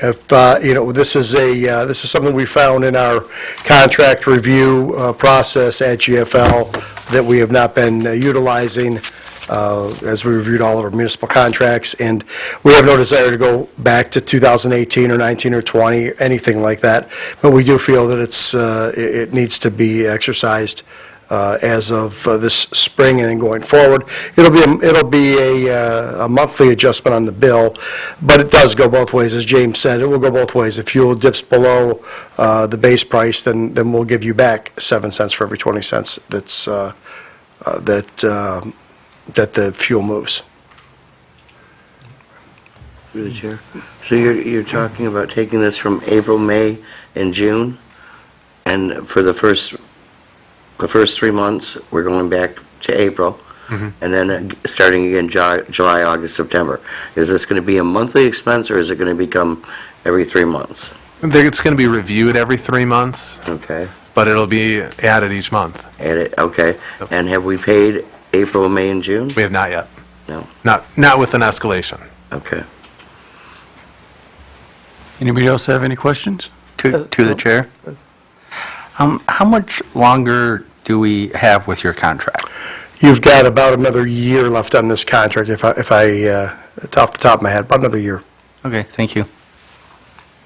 If, this is something we found in our contract review process at GFL that we have not been utilizing as we reviewed all of our municipal contracts, and we have no desire to go back to 2018 or 19 or 20, anything like that, but we do feel that it needs to be exercised as of this spring and then going forward. It'll be a monthly adjustment on the bill, but it does go both ways. As James said, it will go both ways. If fuel dips below the base price, then we'll give you back 7 cents for every 20 cents that the fuel moves. Through the chair. So you're talking about taking this from April, May, and June, and for the first 3 months, we're going back to April, and then starting again July, August, September. Is this going to be a monthly expense, or is it going to become every 3 months? it's going to be reviewed every 3 months, Okay. but it'll be added each month. Okay. And have we paid April, May, and June? We have not yet. No. Not with an escalation. Okay. Anybody else have any questions? To the chair. How much longer do we have with your contract? You've got about another year left on this contract, if I it's off the top of my head, about another year. Okay, thank you.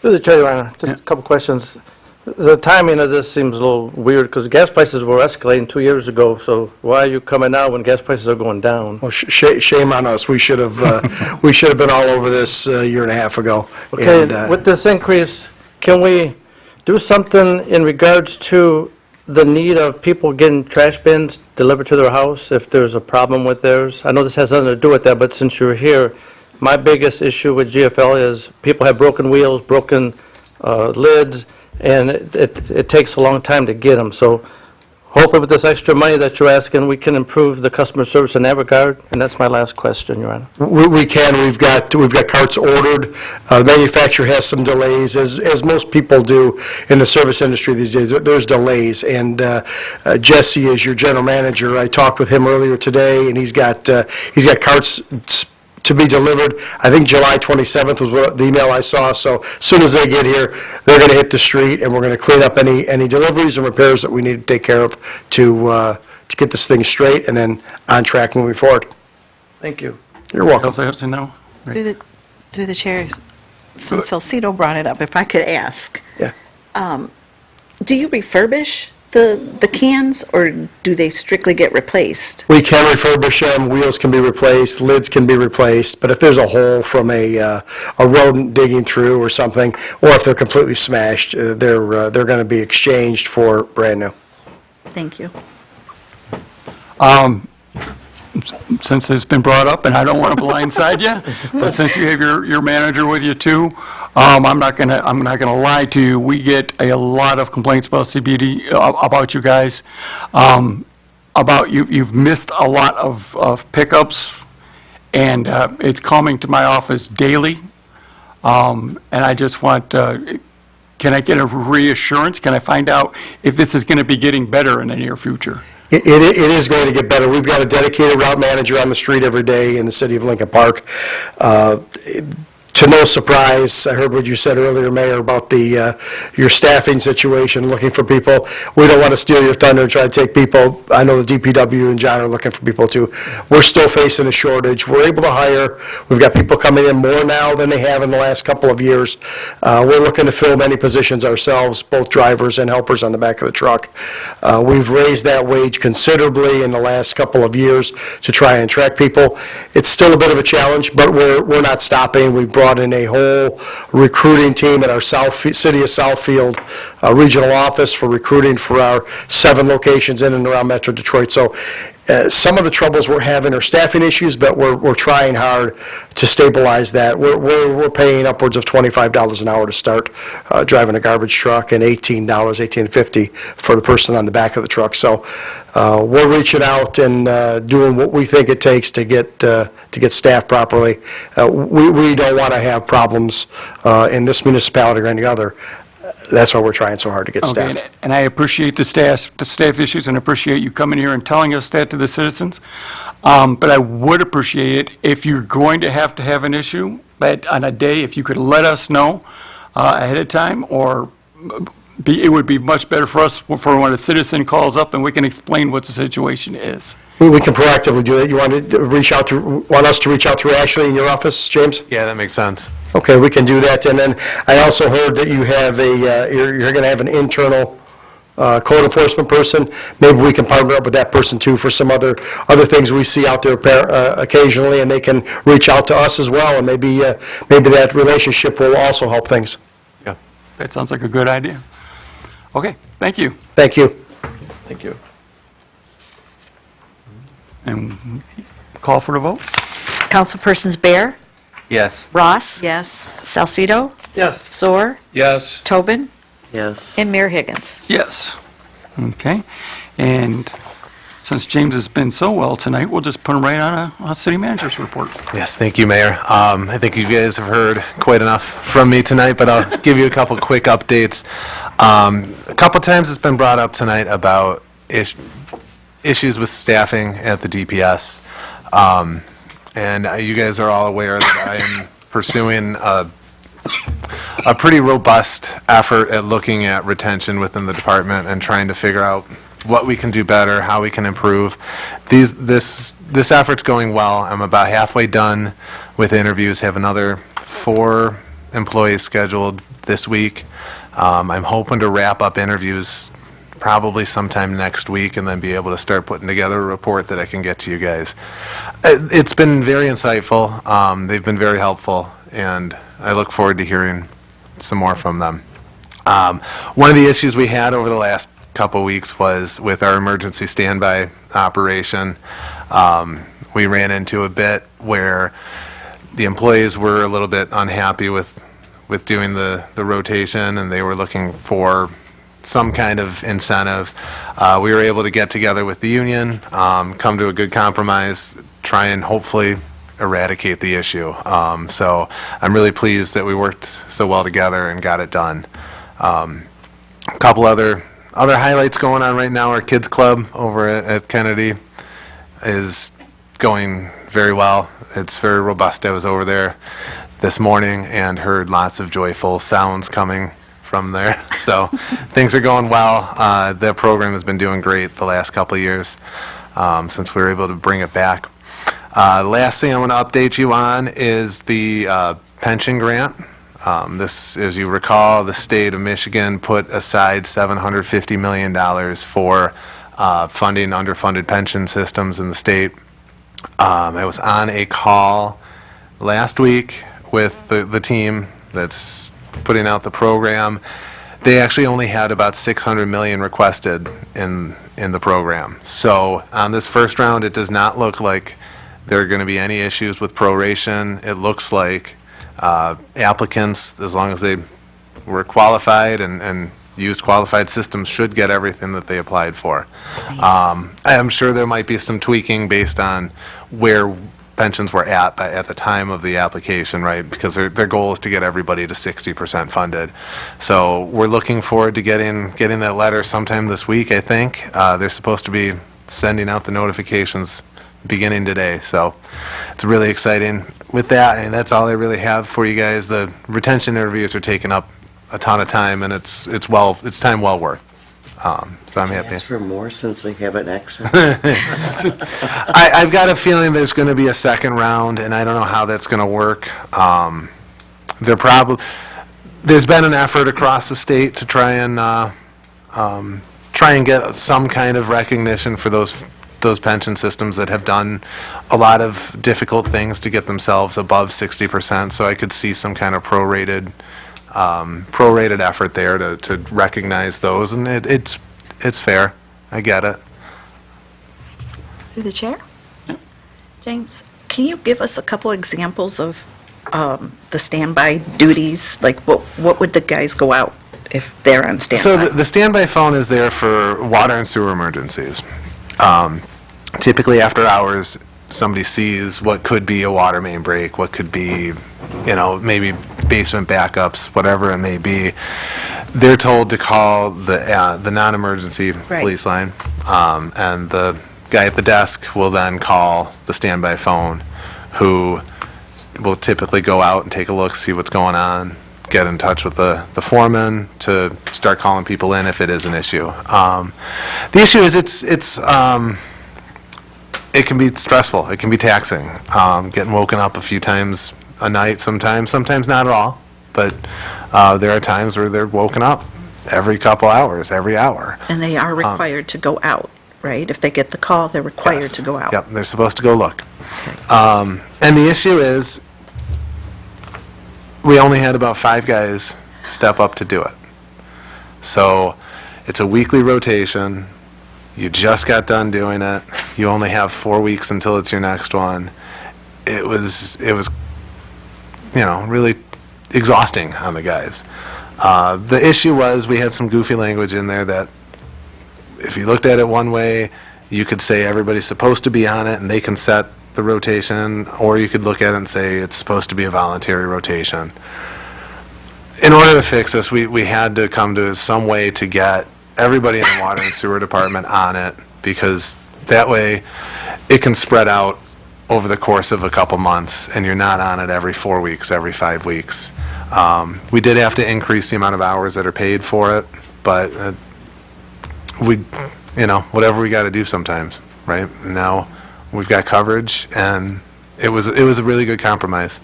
Through the chair, Your Honor, just a couple questions. The timing of this seems a little weird, because gas prices were escalating 2 years ago, so why are you coming now when gas prices are going down? Well, shame on us. We should have been all over this a year and a half ago. Okay, And, with this increase, can we do something in regards to the need of people getting trash bins delivered to their house if there's a problem with theirs? I know this has nothing to do with that, but since you're here, my biggest issue with GFL is people have broken wheels, broken lids, and it takes a long time to get them. So hopefully with this extra money that you're asking, we can improve the customer service in that regard. And that's my last question, Your Honor. we can. We've got carts ordered. The manufacturer has some delays, as most people do in the service industry these days. There's delays, and Jesse is your general manager. I talked with him earlier today, and he's got carts to be delivered. I think July 27th was what the email I saw. So as soon as they get here, they're going to hit the street, and we're going to clean up any deliveries and repairs that we need to take care of to get this thing straight and then on track moving forward. Thank you. You're welcome. Else to know? Through the chair, since Salcido brought it up, if I could ask. Yeah. Do you refurbish the cans, or do they strictly get replaced? We can refurbish them, wheels can be replaced, lids can be replaced, but if there's a hole from a rodent digging through or something, or if they're completely smashed, they're going to be exchanged for brand new. Thank you. Since it's been brought up, and I don't want to blindside you, but since you have your manager with you too, I'm not gonna lie to you. We get a lot of complaints about CBD, about you guys, about you've missed a lot of pickups, and it's coming to my office daily. And I just want, can I get a reassurance? Can I find out if this is going to be getting better in the near future? It is going to get better. We've got a dedicated route manager on the street every day in the city of Lincoln Park. To no surprise, I heard what you said earlier, Mayor, about your staffing situation, looking for people. We don't want to steal your thunder and try to take people. I know the DPW and John are looking for people too. We're still facing a shortage. We're able to hire. We've got people coming in more now than they have in the last couple of years. We're looking to fill many positions ourselves, both drivers and helpers on the back of the truck. We've raised that wage considerably in the last couple of years to try and attract people. It's still a bit of a challenge, but we're not stopping. We brought in a whole recruiting team at our City of Southfield regional office for recruiting for our 7 locations in and around Metro Detroit. So some of the troubles we're having are staffing issues, but we're trying hard to stabilize that. We're paying upwards of $25 an hour to start driving a garbage truck, and $18.50 for the person on the back of the truck. So we're reaching out and doing what we think it takes to get staffed properly. We don't want to have problems in this municipality or any other. That's why we're trying so hard to get staffed. Okay, and I appreciate the staff issues, and appreciate you coming here and telling us that to the citizens. But I would appreciate it if you're going to have an issue, that on a day, if you could let us know ahead of time, or it would be much better for us for when a citizen calls up and we can explain what the situation is. We can proactively do that. You want us to reach out through Ashley in your office, James? Yeah, that makes sense. Okay, we can do that. And then I also heard that you have you're going to have an internal code enforcement person. Maybe we can partner up with that person too for some other things we see out there occasionally, and they can reach out to us as well, and maybe that relationship will also help things. Yeah. That sounds like a good idea. Okay, thank you. Thank you. Thank you. And call for the vote? Councilpersons Bear, Yes. Ross, Yes. Salcido, Yes. Zohr, Yes. Tobin, Yes. and Mayor Higgins. Yes. Okay, and since James has been so well tonight, we'll just put him right on a city manager's report. Yes, thank you, Mayor. I think you guys have heard quite enough from me tonight, but I'll give you a couple quick updates. A couple times it's been brought up tonight about issues with staffing at the DPS. And you guys are all aware that I am pursuing a pretty robust effort at looking at retention within the department and trying to figure out what we can do better, how we can improve. This effort's going well. I'm about halfway done with interviews, have another 4 employees scheduled this week. I'm hoping to wrap up interviews probably sometime next week, and then be able to start putting together a report that I can get to you guys. It's been very insightful. They've been very helpful, and I look forward to hearing some more from them. One of the issues we had over the last couple weeks was with our emergency standby operation. We ran into a bit where the employees were a little bit unhappy with doing the rotation, and they were looking for some kind of incentive. We were able to get together with the union, come to a good compromise, try and hopefully eradicate the issue. So I'm really pleased that we worked so well together and got it done. A couple other highlights going on right now. Our kids club over at Kennedy is going very well. It's very robust. I was over there this morning and heard lots of joyful sounds coming from there. So things are going well. The program has been doing great the last couple of years since we were able to bring it back. Last thing I want to update you on is the pension grant. This, as you recall, the state of Michigan put aside $750 million for funding underfunded pension systems in the state. I was on a call last week with the team that's putting out the program. They actually only had about $600 million requested in the program. So on this first round, it does not look like there are going to be any issues with proration. It looks like applicants, as long as they were qualified and used qualified systems, should get everything that they applied for. I'm sure there might be some tweaking based on where pensions were at the time of the application, right? Because their goal is to get everybody to 60% funded. So we're looking forward to getting that letter sometime this week, I think. They're supposed to be sending out the notifications beginning today, so it's really exciting. With that, and that's all I really have for you guys. The retention interviews are taking up a ton of time, and it's time well worth. So I'm happy. Ask for more since they have an accent. I've got a feeling there's going to be a second round, and I don't know how that's going to work. There's been an effort across the state to try and get some kind of recognition for those pension systems that have done a lot of difficult things to get themselves above 60%. So I could see some kind of prorated effort there to recognize those, and it's fair. I get it. Through the chair? James, can you give us a couple examples of the standby duties? Like, what would the guys go out if they're on standby? So the standby phone is there for water and sewer emergencies. Typically after hours, somebody sees what could be a water main break, what could be, maybe basement backups, whatever it may be. They're told to call the non-emergency police line, and the guy at the desk will then call the standby phone, who will typically go out and take a look, see what's going on, get in touch with the foreman to start calling people in if it is an issue. The issue is it can be stressful. It can be taxing. Getting woken up a few times a night sometimes not at all. But there are times where they're woken up every couple hours, every hour. And they are required to go out, right? If they get the call, they're required Yes. to go out. Yep, they're supposed to go look. And the issue is, we only had about 5 guys step up to do it. So it's a weekly rotation. You just got done doing it. You only have 4 weeks until it's your next one. It was really exhausting on the guys. The issue was we had some goofy language in there that if you looked at it one way, you could say everybody's supposed to be on it and they can set the rotation, or you could look at it and say it's supposed to be a voluntary rotation. In order to fix this, we had to come to some way to get everybody in the water and sewer department on it, because that way it can spread out over the course of a couple months, and you're not on it every 4 weeks, every 5 weeks. We did have to increase the amount of hours that are paid for it, but whatever we got to do sometimes, right? Now we've got coverage, and it was a really good compromise.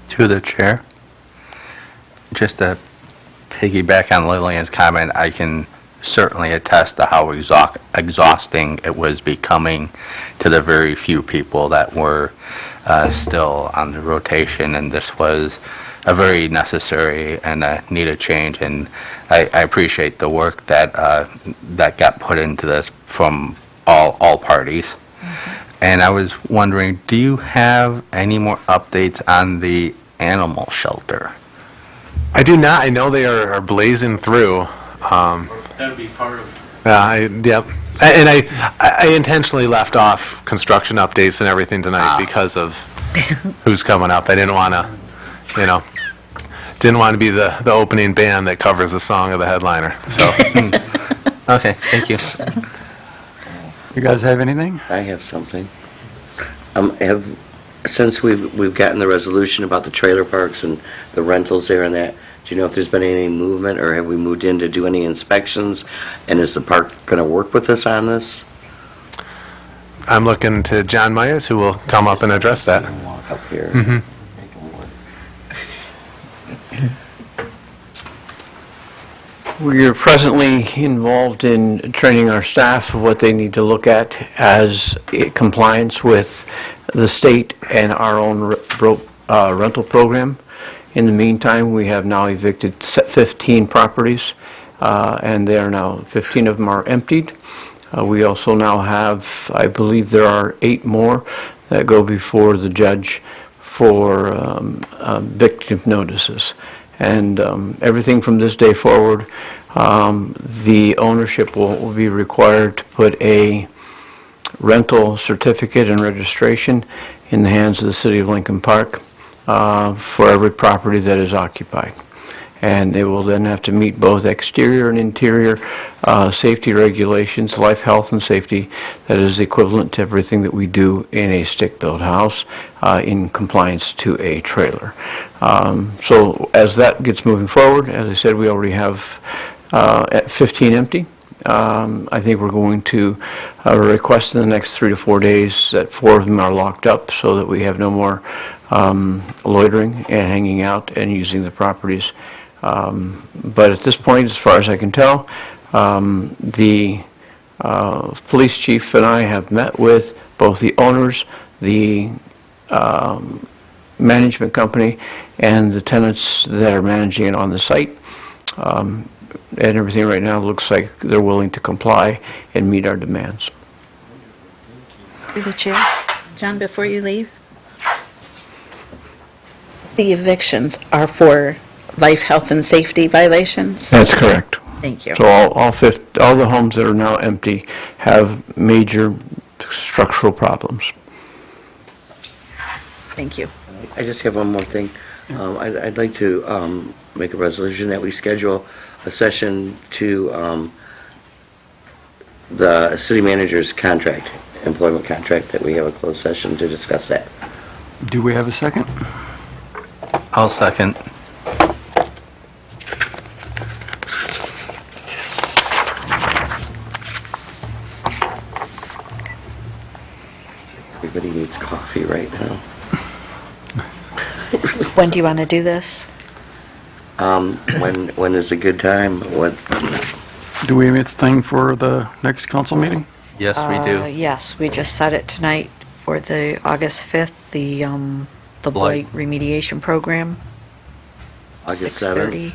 To the chair, just to piggyback on Lillian's comment, I can certainly attest to how exhausting it was becoming to the very few people that were still on the rotation, and this was a very necessary and a needed change, and I appreciate the work that got put into this from all parties. And I was wondering, do you have any more updates on the animal shelter? I do not. I know they are blazing through. That'd be part of. Yep. And I intentionally left off construction updates and everything tonight because of who's coming up. I didn't want to, be the opening band that covers the song of the headliner. So, Okay, thank you. You guys have anything? I have something. Since we've gotten the resolution about the trailer parks and the rentals there and that, do you know if there's been any movement, or have we moved in to do any inspections? And is the park going to work with us on this? I'm looking to John Myers, who will come up and address that. Walk up here. We are presently involved in training our staff of what they need to look at as compliance with the state and our own rental program. In the meantime, we have now evicted 15 properties, and they are now, 15 of them are emptied. We also now have, I believe there are 8 more that go before the judge for victim notices. And everything from this day forward, the ownership will be required to put a rental certificate and registration in the hands of the City of Lincoln Park for every property that is occupied. And they will then have to meet both exterior and interior safety regulations, life, health, and safety, that is equivalent to everything that we do in a stick-built house in compliance to a trailer. So as that gets moving forward, as I said, we already have 15 empty. I think we're going to request in the next 3 to 4 days that 4 of them are locked up so that we have no more loitering and hanging out and using the properties. But at this point, as far as I can tell, the police chief and I have met with both the owners, the management company, and the tenants that are managing it on the site. And everything right now looks like they're willing to comply and meet our demands. Through the chair. John, before you leave, the evictions are for life, health, and safety violations? That's correct. Thank you. So all the homes that are now empty have major structural problems. Thank you. I just have one more thing. I'd like to make a resolution that we schedule a session to the city manager's contract, employment contract, that we have a closed session to discuss that. Do we have a second? I'll second. Everybody needs coffee right now. When do you want to do this? When is a good time? What? Do we have anything for the next council meeting? Yes, we do. Yes, we just set it tonight for the August 5th, the blight remediation program. August 6:30.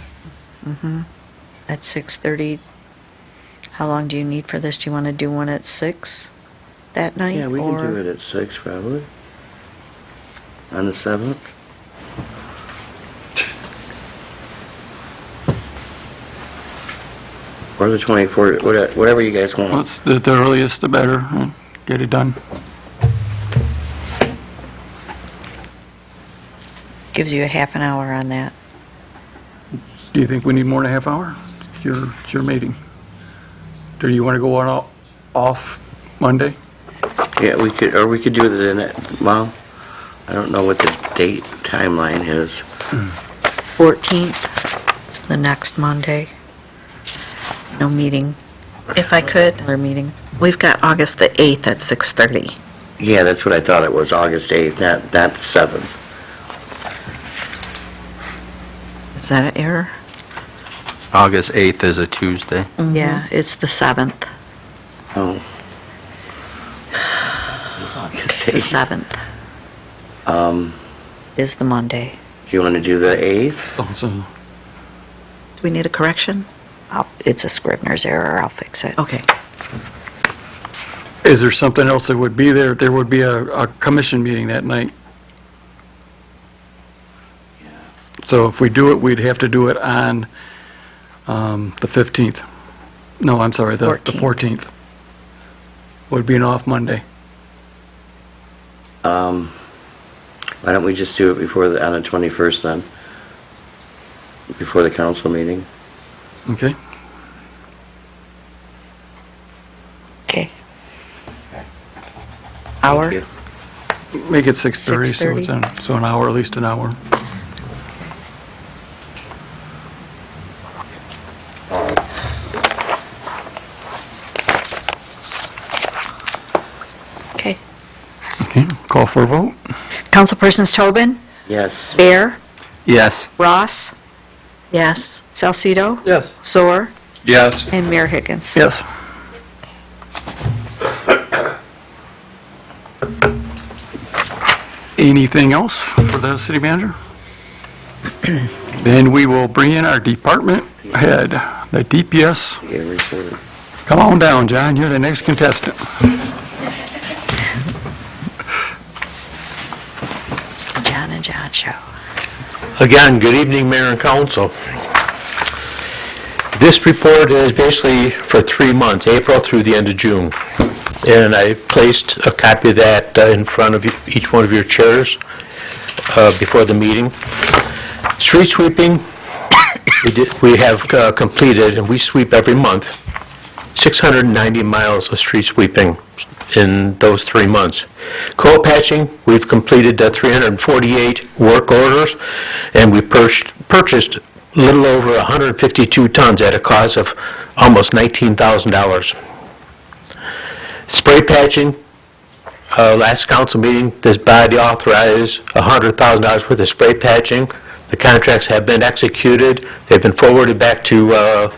At 6:30. How long do you need for this? Do you want to do one at 6 that night? Yeah, we can or- do it at 6 probably. On the 7th? Or the 24th, whatever you guys want. What's the earliest, the better, and get it done. Gives you a half an hour on that. Do you think we need more than a half hour? It's your meeting. Do you want to go on off Monday? Yeah, we could do it in it, well, I don't know what the date timeline is. 14th, the next Monday. No meeting, If I could, or meeting. we've got August the 8th at 6:30. Yeah, that's what I thought it was, August 8th, not 7th. Is that an error? August 8th is a Tuesday. Yeah, it's the 7th, Oh. It's August the 8th. 7th. Is the Monday. Do you want to do the 8th? Also, Do we need a correction? It's a Scrivener's error, I'll fix it. Okay. is there something else that would be there? There would be a commission meeting that night. So if we do it, we'd have to do it on the 15th. No, I'm sorry, the 14th. Would be an off Monday. Why don't we just do it on the 21st then? Before the council meeting? Okay? Okay. Hour? Thank you. Make it 6:30, so it's 6:30. so an hour, at least an hour. Okay. Okay, call for a vote. Councilpersons Tobin, Yes. Bear, Yes. Ross, Yes. Salcido, Yes. Zoer, Yes. and Mayor Higgins. Yes. Anything else for the city manager? Then we will bring in our department head, the DPS. Yeah, report. Come on down, John, you're the next contestant. It's the John and John Show. Again, good evening, Mayor and Council. This report is basically for 3 months, April through the end of June. And I placed a copy of that in front of each one of your chairs before the meeting. Street sweeping, we have completed, and we sweep every month, 690 miles of street sweeping in those 3 months. Coal patching, we've completed 348 work orders, and we purchased a little over 152 tons at a cost of almost $19,000. Spray patching, last council meeting, this body authorized $100,000 worth of spray patching. The contracts have been executed. They've been forwarded back to the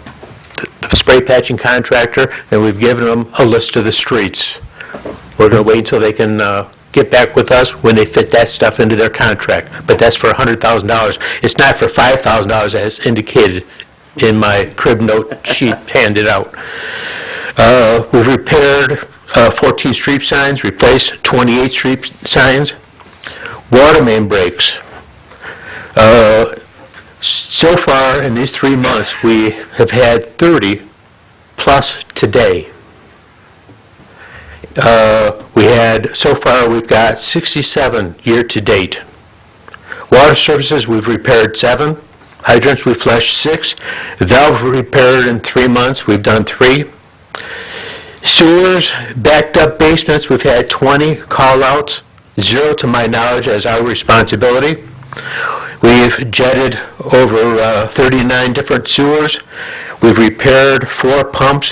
spray patching contractor, and we've given them a list of the streets. We're going to wait until they can get back with us when they fit that stuff into their contract. But that's for $100,000. It's not for $5,000 as indicated in my crib note sheet handed out. We've repaired 14 street signs, replaced 28 street signs. Water main breaks. So far in these 3 months, we have had 30 plus today. We've got 67 year-to-date. Water services, we've repaired 7. Hydrants, we flushed 6. Valve repaired in 3 months, we've done 3. Sewers, backed up basements, we've had 20 call-outs, 0 to my knowledge as our responsibility. We've jetted over 39 different sewers. We've repaired 4 pumps.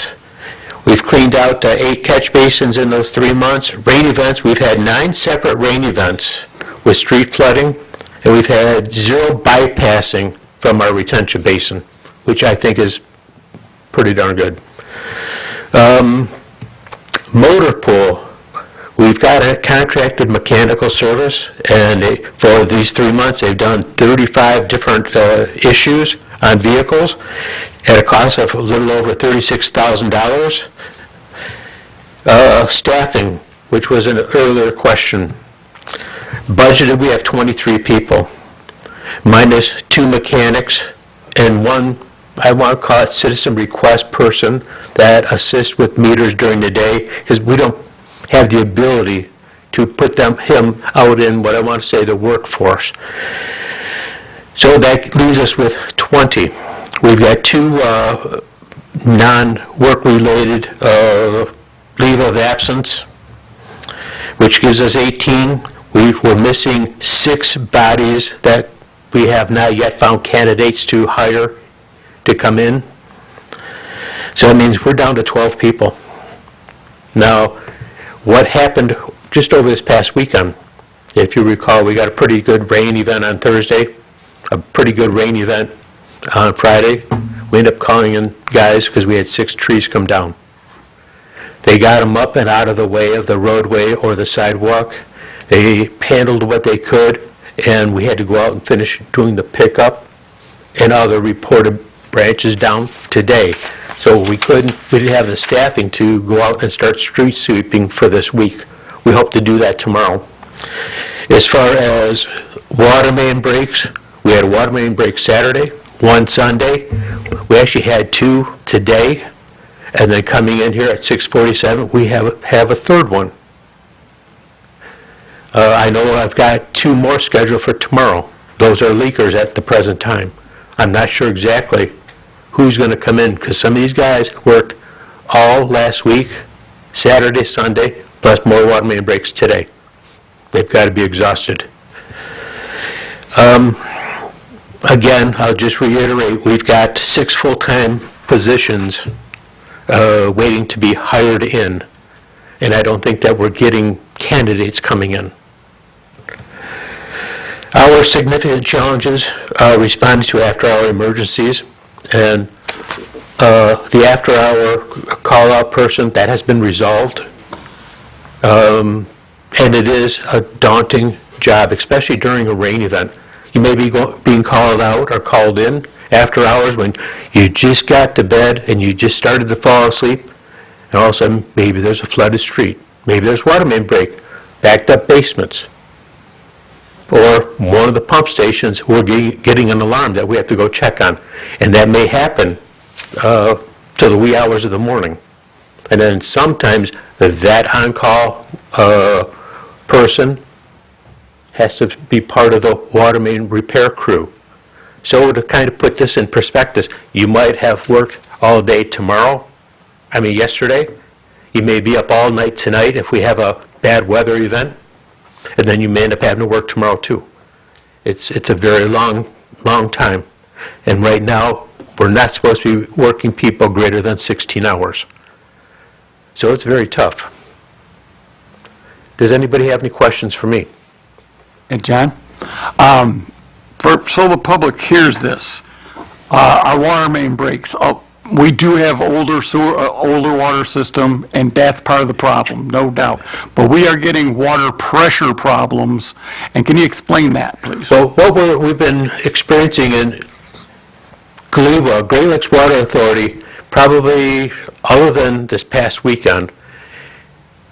We've cleaned out 8 catch basins in those 3 months. Rain events, we've had 9 separate rain events with street flooding, and we've had 0 bypassing from our retention basin, which I think is pretty darn good. Motor pool, we've got a contracted mechanical service, and for these 3 months, they've done 35 different issues on vehicles at a cost of a little over $36,000. Staffing, which was an earlier question. Budgeted, we have 23 people, minus 2 mechanics and 1, I want to call it citizen request person that assists with meters during the day, because we don't have the ability to put him out in what I want to say the workforce. So that leaves us with 20. We've got 2 non-work related leave of absence, which gives us 18. We're missing 6 bodies that we have not yet found candidates to hire to come in. So that means we're down to 12 people. Now, what happened just over this past weekend, if you recall, we got a pretty good rain event on Thursday, a pretty good rain event on Friday. We ended up calling in guys because we had 6 trees come down. They got them up and out of the way of the roadway or the sidewalk. They handled what they could, and we had to go out and finish doing the pickup and other reported branches down today. So we didn't have the staffing to go out and start street sweeping for this week. We hope to do that tomorrow. As far as water main breaks, we had a water main break Saturday, 1 Sunday. We actually had 2 today, and then coming in here at 6:47, we have a third one. I know I've got 2 more scheduled for tomorrow. Those are leakers at the present time. I'm not sure exactly who's going to come in, because some of these guys worked all last week, Saturday, Sunday, plus more water main breaks today. They've got to be exhausted. Again, I'll just reiterate, we've got 6 full-time positions waiting to be hired in, and I don't think that we're getting candidates coming in. Our significant challenges are responding to after-hour emergencies, and the after-hour call-out person, that has been resolved. And it is a daunting job, especially during a rain event. You may be being called out or called in after hours when you just got to bed and you just started to fall asleep, and all of a sudden, maybe there's a flooded street, maybe there's water main break, backed up basements, or one of the pump stations, we're getting an alarm that we have to go check on. And that may happen till the wee hours of the morning. And then sometimes that on-call person has to be part of the water main repair crew. So to kind of put this in perspective, you might have worked all day yesterday. You may be up all night tonight if we have a bad weather event. And then you may end up having to work tomorrow too. It's a very long time. And right now, we're not supposed to be working people greater than 16 hours. So it's very tough. Does anybody have any questions for me? And John, so the public hears this, our water main breaks. We do have older water system, and that's part of the problem, no doubt. But we are getting water pressure problems, and can you explain that, please? Well, what we've been experiencing in GLEWA, Great Lakes Water Authority, probably other than this past weekend,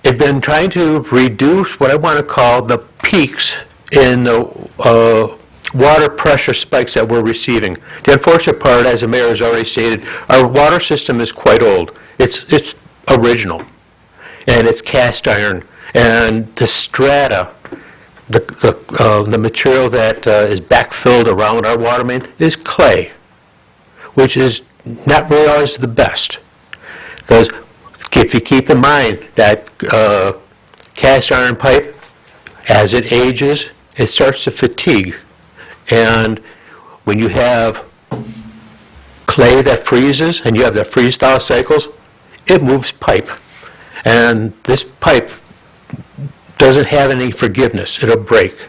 have been trying to reduce what I want to call the peaks in the water pressure spikes that we're receiving. The unfortunate part, as the mayor has already stated, our water system is quite old. It's original, and it's cast iron, and the strata, the material that is backfilled around our water main is clay, which is not really always the best. Because if you keep in mind that cast iron pipe, as it ages, it starts to fatigue. And when you have clay that freezes and you have the freeze-thaw cycles, it moves pipe. And this pipe doesn't have any forgiveness. It'll break.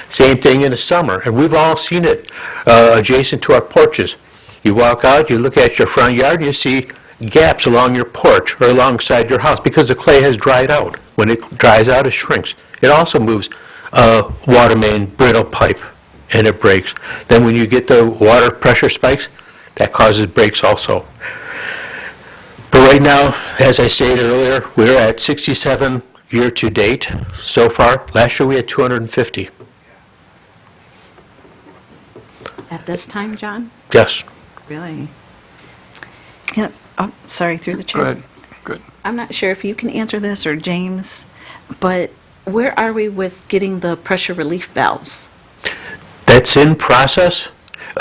Same thing in the summer, and we've all seen it adjacent to our porches. You walk out, you look at your front yard, you see gaps along your porch or alongside your house because the clay has dried out. When it dries out, it shrinks. It also moves water main brittle pipe, and it breaks. Then when you get the water pressure spikes, that causes breaks also. But right now, as I stated earlier, we're at 67 year-to-date so far. Last year we had 250. At this time, John? Yes. Really? Sorry, through the chair. Go ahead. Good. I'm not sure if you can answer this or James, but where are we with getting the pressure relief valves? That's in process.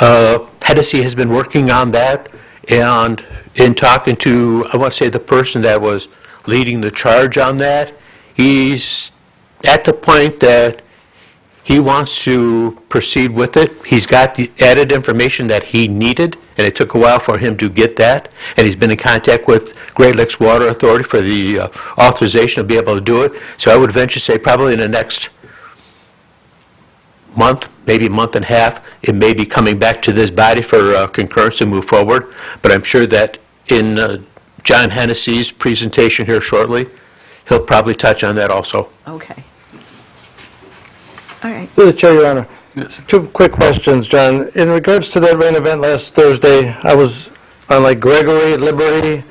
Hennessy has been working on that, and in talking to, I want to say, the person that was leading the charge on that, he's at the point that he wants to proceed with it. He's got the added information that he needed, and it took a while for him to get that, and he's been in contact with Great Lakes Water Authority for the authorization to be able to do it. So I would venture to say probably in the next month, maybe month and a half, it may be coming back to this body for concurrence to move forward. But I'm sure that in John Hennessy's presentation here shortly, he'll probably touch on that also. Okay. All right. Through the chair, Your Honor. Yes. Two quick questions, John. In regards to that rain event last Thursday, I was on like Gregory, Liberty,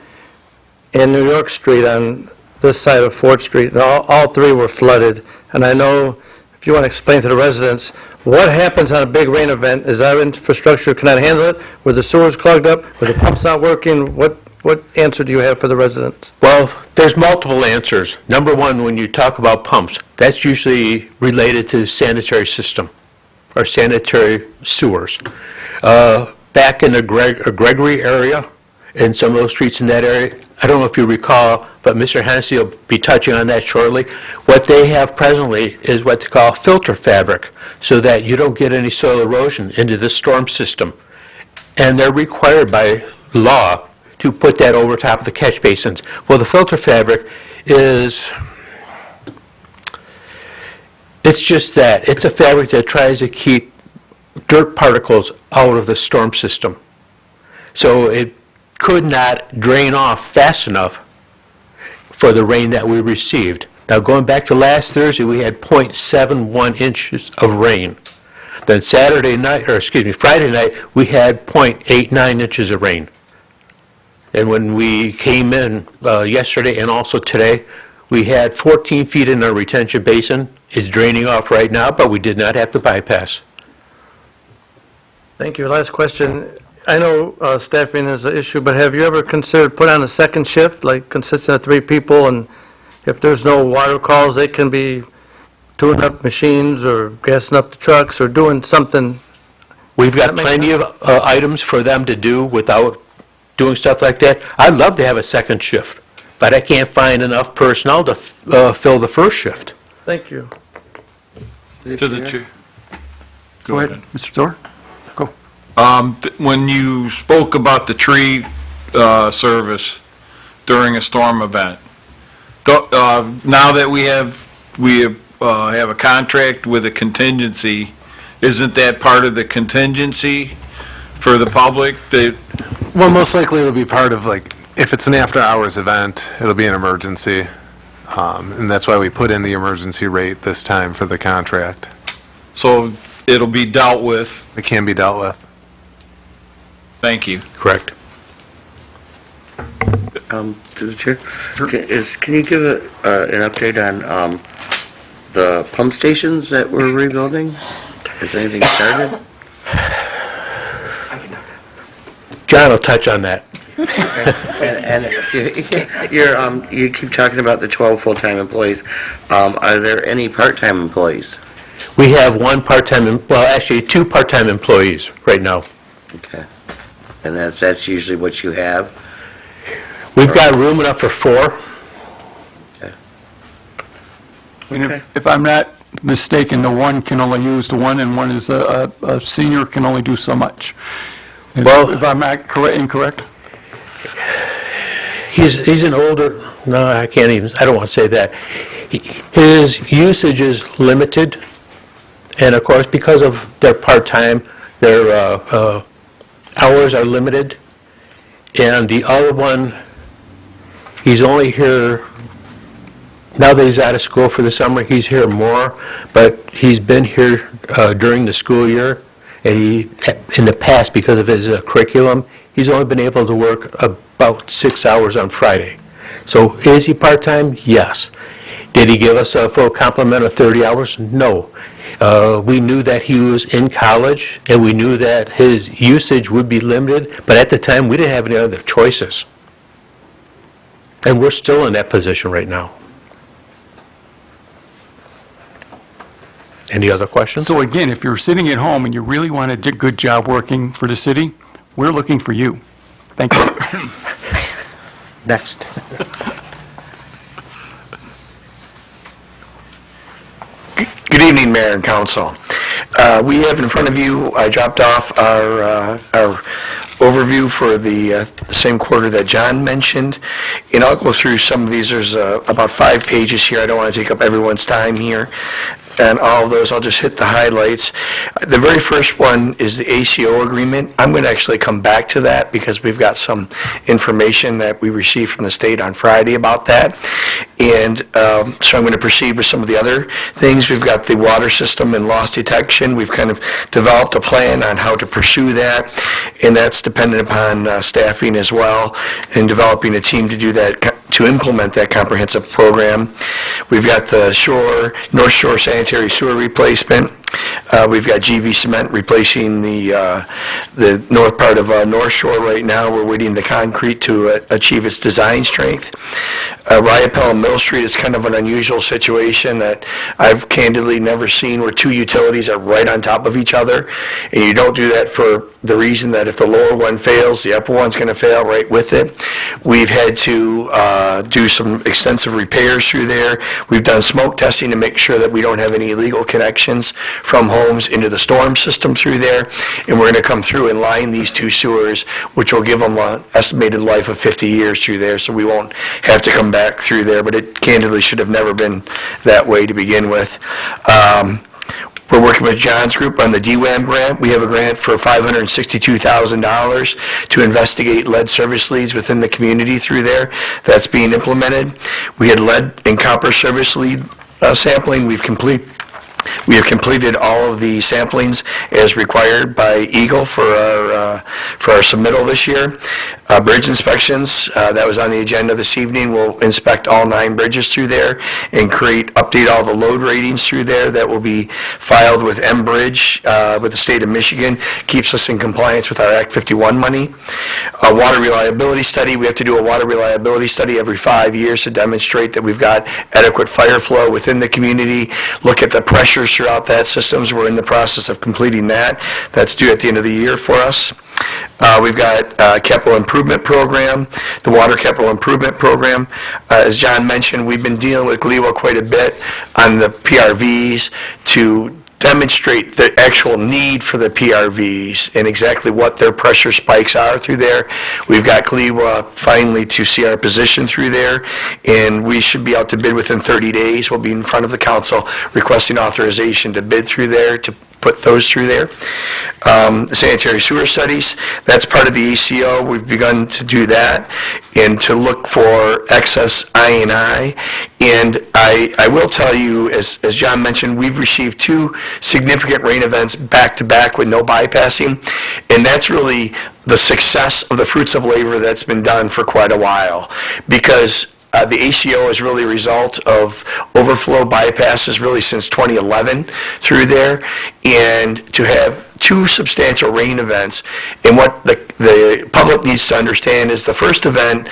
and New York Street on this side of 4th Street, and all three were flooded. And I know, if you want to explain to the residents, what happens on a big rain event? Is our infrastructure cannot handle it? Were the sewers clogged up? Were the pumps not working? What answer do you have for the residents? Well, there's multiple answers. Number one, when you talk about pumps, that's usually related to sanitary system or sanitary sewers. Back in the Gregory area, in some of those streets in that area, I don't know if you recall, but Mr. Hennessy will be touching on that shortly. What they have presently is what they call filter fabric, so that you don't get any soil erosion into the storm system. And they're required by law to put that over top of the catch basins. Well, the filter fabric is It's just that, it's a fabric that tries to keep dirt particles out of the storm system. So it could not drain off fast enough for the rain that we received. Now, going back to last Thursday, we had .71 inches of rain. Then Friday night, we had .89 inches of rain. And when we came in yesterday and also today, we had 14 feet in our retention basin. It's draining off right now, but we did not have to bypass. Thank you. Last question. I know staffing is an issue, but have you ever considered put on a second shift, like consisting of 3 people, and if there's no water calls, they can be tuning up machines or gassing up the trucks or doing something? We've got plenty of items for them to do without doing stuff like that. I'd love to have a second shift, but I can't find enough personnel to fill the first shift. Thank you. To the chair. Go ahead, Mr. Thor. Go. When you spoke about the tree service during a storm event, now that we have a contract with a contingency, isn't that part of the contingency for the public? Well, most likely it'll be part of, like, if it's an after-hours event, it'll be an emergency. And that's why we put in the emergency rate this time for the contract. So it'll be dealt with? It can be dealt with. Thank you. Correct. To the chair, can you give an update on the pump stations that we're rebuilding? Has anything started? John will touch on that. And you keep talking about the 12 full-time employees. Are there any part-time employees? We have one part-time, well, actually, 2 part-time employees right now. Okay. And that's usually what you have? We've got room enough for 4. Okay. And if I'm not mistaken, the one can only use the one, and one is a senior can only do so much. Well, if I'm not incorrect? He's an older, no, I can't even, I don't want to say that. His usage is limited, and of course, because of their part-time, their hours are limited. And the other one, he's only here, now that he's out of school for the summer, he's here more, but he's been here during the school year, and he, in the past, because of his curriculum, he's only been able to work about 6 hours on Friday. So is he part-time? Yes. Did he give us a full complement of 30 hours? No. We knew that he was in college, and we knew that his usage would be limited, but at the time, we didn't have any other choices. And we're still in that position right now. Any other questions? So again, if you're sitting at home and you really want a good job working for the city, we're looking for you. Thank you. Next. Good evening, Mayor and Council. We have in front of you, I dropped off our overview for the same quarter that John mentioned, and I'll go through some of these. There's about 5 pages here. I don't want to take up everyone's time here. And all of those, I'll just hit the highlights. The very first one is the ACO agreement. I'm going to actually come back to that because we've got some information that we received from the state on Friday about that. And so I'm going to proceed with some of the other things. We've got the water system and loss detection. We've kind of developed a plan on how to pursue that, and that's dependent upon staffing as well, and developing a team to do that, to implement that comprehensive program. We've got the North Shore sanitary sewer replacement. We've got GV Cement replacing the north part of North Shore right now. We're waiting the concrete to achieve its design strength. Riopelle and Mill Street is kind of an unusual situation that I've candidly never seen, where 2 utilities are right on top of each other. And you don't do that for the reason that if the lower one fails, the upper one's going to fail right with it. We've had to do some extensive repairs through there. We've done smoke testing to make sure that we don't have any illegal connections from homes into the storm system through there. And we're going to come through and line these 2 sewers, which will give them an estimated life of 50 years through there, so we won't have to come back through there, but it candidly should have never been that way to begin with. We're working with John's group on the DWAM grant. We have a grant for $562,000 to investigate lead service leads within the community through there. That's being implemented. We had lead and copper service lead sampling. We have completed all of the samplings as required by Eagle for our submittal this year. Bridge inspections, that was on the agenda this evening. We'll inspect all 9 bridges through there and update all the load ratings through there. That will be filed with M-Bridge with the state of Michigan. Keeps us in compliance with our Act 51 money. A water reliability study, we have to do a water reliability study every 5 years to demonstrate that we've got adequate fire flow within the community, look at the pressures throughout that systems. We're in the process of completing that. That's due at the end of the year for us. We've got capital improvement program, the water capital improvement program. As John mentioned, we've been dealing with GLEWA quite a bit on the PRVs to demonstrate the actual need for the PRVs and exactly what their pressure spikes are through there. We've got GLEWA finally to see our position through there, and we should be out to bid within 30 days. We'll be in front of the council requesting authorization to bid through there, to put those through there. The sanitary sewer studies, that's part of the ACO. We've begun to do that and to look for excess I&I. And I will tell you, as John mentioned, we've received 2 significant rain events back-to-back with no bypassing. And that's really the success of the fruits of labor that's been done for quite a while. Because the ACO is really a result of overflow bypasses really since 2011 through there, and to have 2 substantial rain events. And what the public needs to understand is the first event,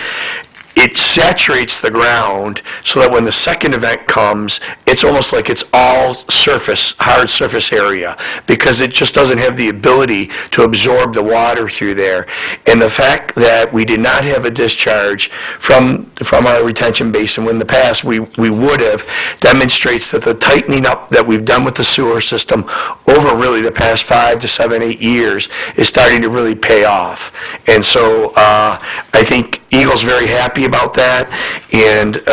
it saturates the ground so that when the second event comes, it's almost like it's all surface, hard surface area, because it just doesn't have the ability to absorb the water through there. And the fact that we did not have a discharge from our retention basin when in the past we would have, demonstrates that the tightening up that we've done with the sewer system over really the past 5 to 7, 8 years is starting to really pay off. And so I think Eagle's very happy about that, and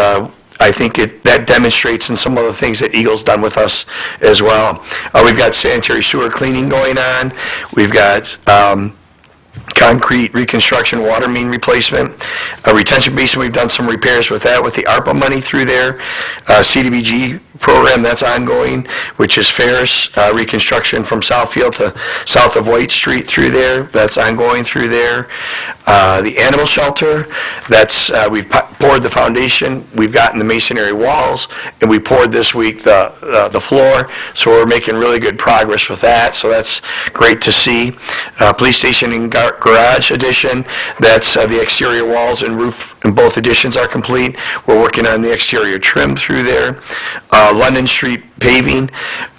I think that demonstrates in some of the things that Eagle's done with us as well. We've got sanitary sewer cleaning going on. We've got concrete reconstruction, water main replacement. Retention basin, we've done some repairs with that with the ARPA money through there. CDBG program, that's ongoing, which is Ferris reconstruction from Southfield to south of White Street through there. That's ongoing through there. The animal shelter, that's we've poured the foundation, we've gotten the masonry walls, and we poured this week the floor. So we're making really good progress with that. So that's great to see. Police station and garage addition, that's the exterior walls and roof in both additions are complete. We're working on the exterior trim through there. London Street paving,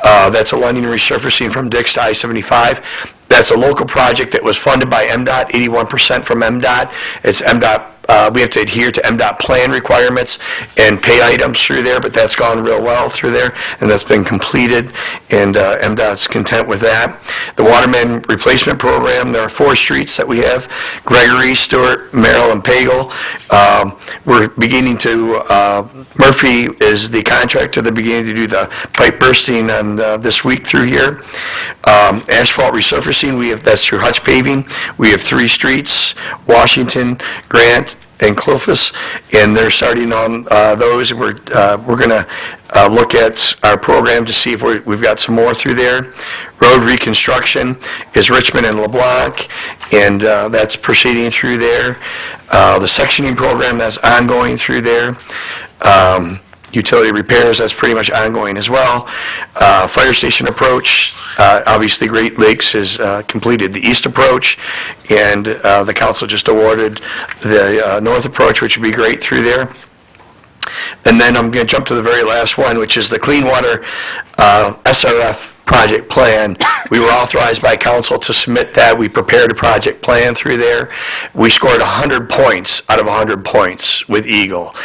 that's a London resurfacing from Dix to I-75. That's a local project that was funded by MDOT, 81% from MDOT. It's MDOT, we have to adhere to MDOT plan requirements and pay items through there, but that's gone real well through there, and that's been completed, and MDOT's content with that. The Waterman Replacement Program, there are 4 streets that we have, Gregory, Stewart, Merrill, and Pagel. We're beginning to, Murphy is the contractor, they're beginning to do the pipe bursting on this week through here. Asphalt resurfacing, that's through Hutch Paving. We have 3 streets, Washington, Grant, and Clovis, and they're starting on those. We're going to look at our program to see if we've got some more through there. Road reconstruction is Richmond and LeBlanc, and that's proceeding through there. The sectioning program, that's ongoing through there. Utility repairs, that's pretty much ongoing as well. Fire station approach, obviously Great Lakes has completed the east approach, and the council just awarded the north approach, which would be great through there. And then I'm going to jump to the very last one, which is the Clean Water SRF project plan. We were authorized by council to submit that. We prepared a project plan through there. We scored 100 points out of 100 points with Eagle.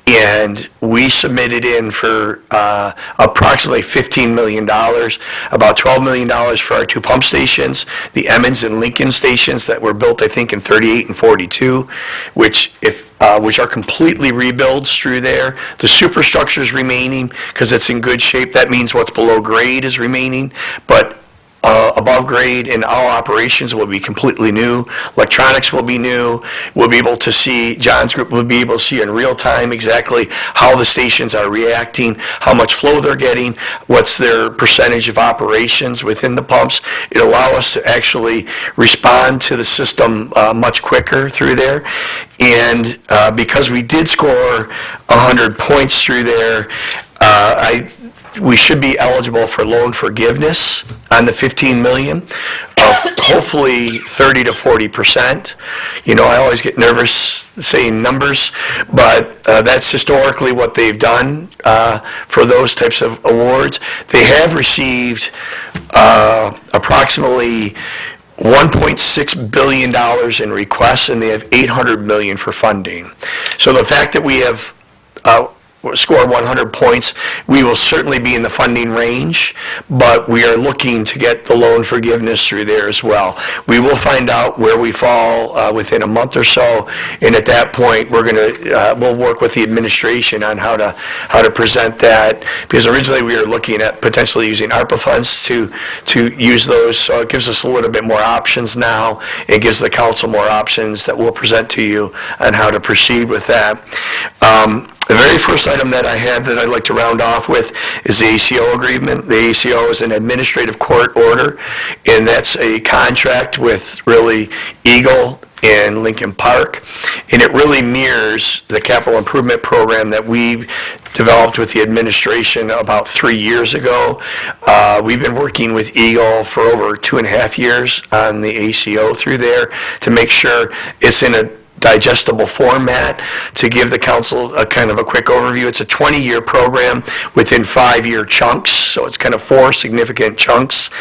And we submitted in for approximately $15 million, about $12 million for our 2 pump stations, the Emmons and Lincoln stations that were built, I think, in 38 and 42, which if which are completely rebuilds through there. The superstructure is remaining because it's in good shape. That means what's below grade is remaining, but above grade and all operations will be completely new. Electronics will be new. We'll be able to see, John's group will be able to see in real time exactly how the stations are reacting, how much flow they're getting, what's their percentage of operations within the pumps. It'll allow us to actually respond to the system much quicker through there. And because we did score 100 points through there, we should be eligible for loan forgiveness on the $15 million, hopefully 30 to 40%. You know, I always get nervous saying numbers, but that's historically what they've done for those types of awards. They have received approximately $1.6 billion in requests, and they have $800 million for funding. So the fact that we have score 100 points, we will certainly be in the funding range, but we are looking to get the loan forgiveness through there as well. We will find out where we fall within a month or so, and at that point, we'll work with the administration on how to present that, because originally we were looking at potentially using ARPA funds to use those, so it gives us a little bit more options now. It gives the council more options that we'll present to you on how to proceed with that. The very first item that I have that I'd like to round off with is the ACO agreement. The ACO is an administrative court order, and that's a contract with really Eagle and Lincoln Park, and it really mirrors the capital improvement program that we developed with the administration about 3 years ago. We've been working with Eagle for over 2.5 years on the ACO through there to make sure it's in a digestible format. To give the council a kind of a quick overview, it's a 20-year program within 5-year chunks, so it's kind of 4 significant chunks.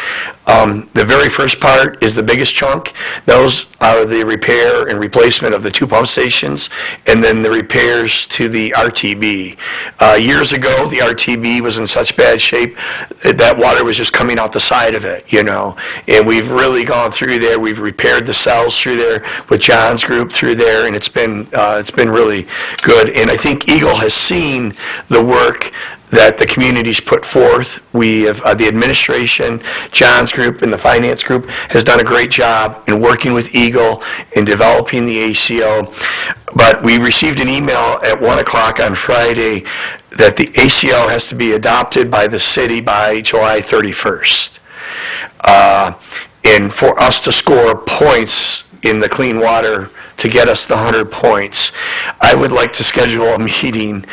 The very first part is the biggest chunk. Those are the repair and replacement of the 2 pump stations, and then the repairs to the RTB. Years ago, the RTB was in such bad shape that water was just coming out the side of it, you know, and we've really gone through there. We've repaired the cells through there with John's group through there, and it's been really good. And I think Eagle has seen the work that the community's put forth. We have, the administration, John's group, and the finance group has done a great job in working with Eagle in developing the ACO. But we received an email at 1 o'clock on Friday that the ACO has to be adopted by the city by July 31st. And for us to score points in the clean water to get us the 100 points, I would like to schedule a meeting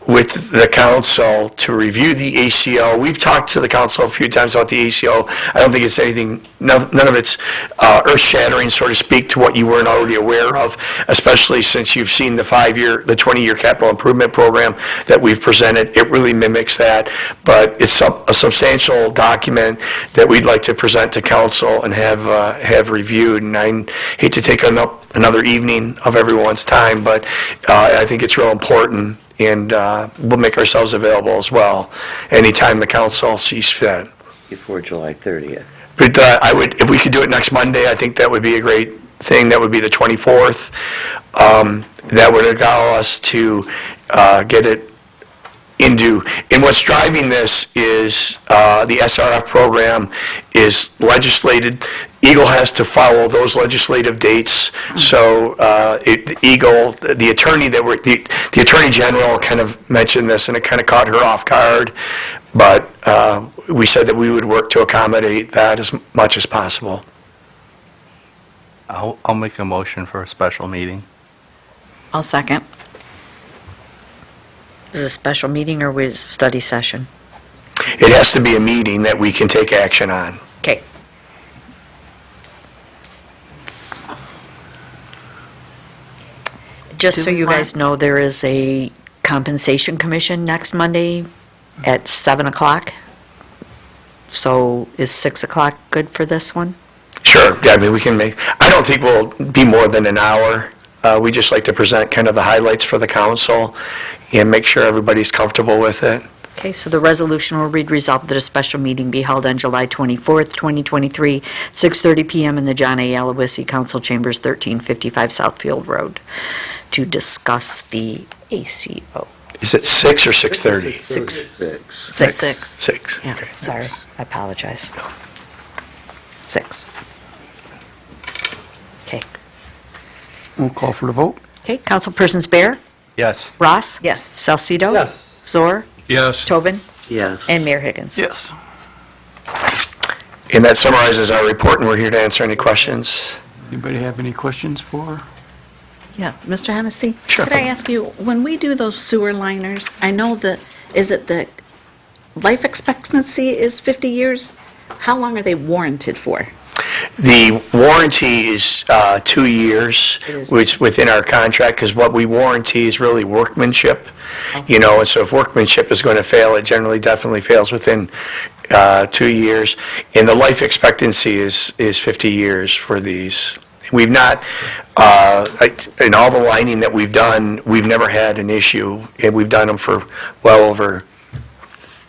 with the council to review the ACO. We've talked to the council a few times about the ACO. I don't think it's anything, none of it's earth-shattering, so to speak, to what you weren't already aware of, especially since you've seen the 20-year capital improvement program that we've presented. It really mimics that, but it's a substantial document that we'd like to present to council and have reviewed. And I hate to take another evening of everyone's time, but I think it's real important, and we'll make ourselves available as well anytime the council sees fit. Before July 30th. But if we could do it next Monday, I think that would be a great thing. That would be the 24th. That would allow us to get it into, and what's driving this is the SRF program is legislated. Eagle has to follow those legislative dates, so Eagle, the Attorney General kind of mentioned this, and it kind of caught her off guard, but we said that we would work to accommodate that as much as possible. I'll make a motion for a special meeting. I'll second. Is it a special meeting or is it a study session? It has to be a meeting that we can take action on. Okay. Just so you guys know, there is a compensation commission next Monday at 7 o'clock. So is 6 o'clock good for this one? Sure, yeah, I mean, we can I don't think we'll be more than an hour. We just like to present kind of the highlights for the council and make sure everybody's comfortable with it. Okay, so the resolution will read, resolved that a special meeting be held on July 24th, 2023, 6:30 PM in the John A. Aloisi Council Chambers, 1355 Southfield Road, to discuss the ACO. Is it 6 or 6:30? 6. 6, Yeah, okay. sorry, I apologize. 6. Okay. We'll call for the vote. Okay, Councilpersons Bear? Yes. Ross? Yes. Salcido? Yes. Zor? Yes. Tobin? Yes. And Mayor Higgins? Yes. And that summarizes our report, and we're here to answer any questions. Anybody have any questions for? Yeah, Mr. Hennessy? Sure. Could I ask you, when we do those sewer liners, I know that, is it the life expectancy is 50 years? How long are they warranted for? The warranty is 2 years, It is. which within our contract, because what we warranty is really workmanship. And so if workmanship is going to fail, it generally definitely fails within 2 years. And the life expectancy is 50 years for these. We've not, in all the lining that we've done, we've never had an issue, and we've done them for well over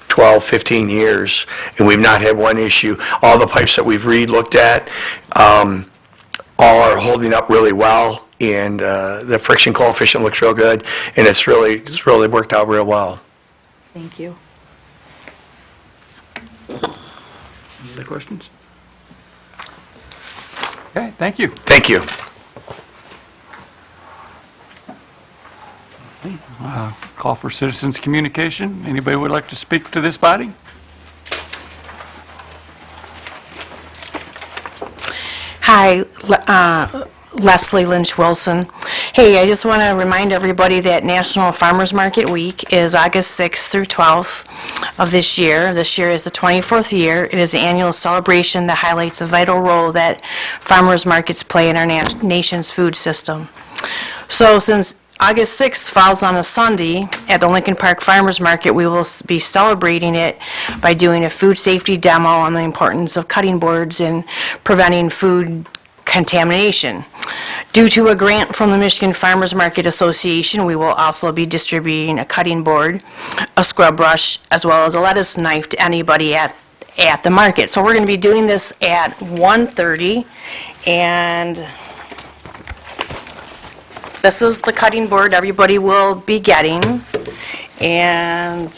12, 15 years, and we've not had one issue. All the pipes that we've looked at, all are holding up really well, and the friction coefficient looks real good, and it's really worked out real well. Thank you. Other questions? Okay, thank you. Thank you. Call for citizens' communication. Anybody would like to speak to this body? Hi, Leslie Lynch Wilson. Hey, I just want to remind everybody that National Farmers Market Week is August 6th through 12th of this year. This year is the 24th year. It is an annual celebration that highlights the vital role that farmers markets play in our nation's food system. So since August 6th falls on a Sunday, at the Lincoln Park Farmers Market, we will be celebrating it by doing a food safety demo on the importance of cutting boards and preventing food contamination. Due to a grant from the Michigan Farmers Market Association, we will also be distributing a cutting board, a scrub brush, as well as a lettuce knife to anybody at the market. So we're going to be doing this at 1:30, and this is the cutting board everybody will be getting, and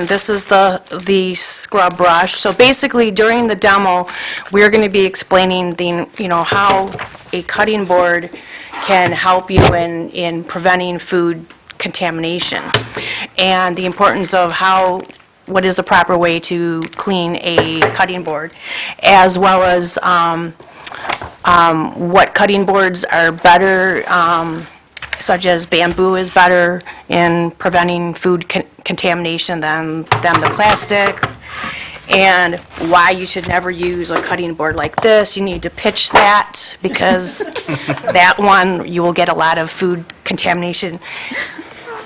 this is the scrub brush. So basically, during the demo, we're going to be explaining how a cutting board can help you in preventing food contamination, and the importance of what is the proper way to clean a cutting board, as well as what cutting boards are better, such as bamboo is better in preventing food contamination than the plastic, and why you should never use a cutting board like this. You need to pitch that, because that one, you will get a lot of food contamination.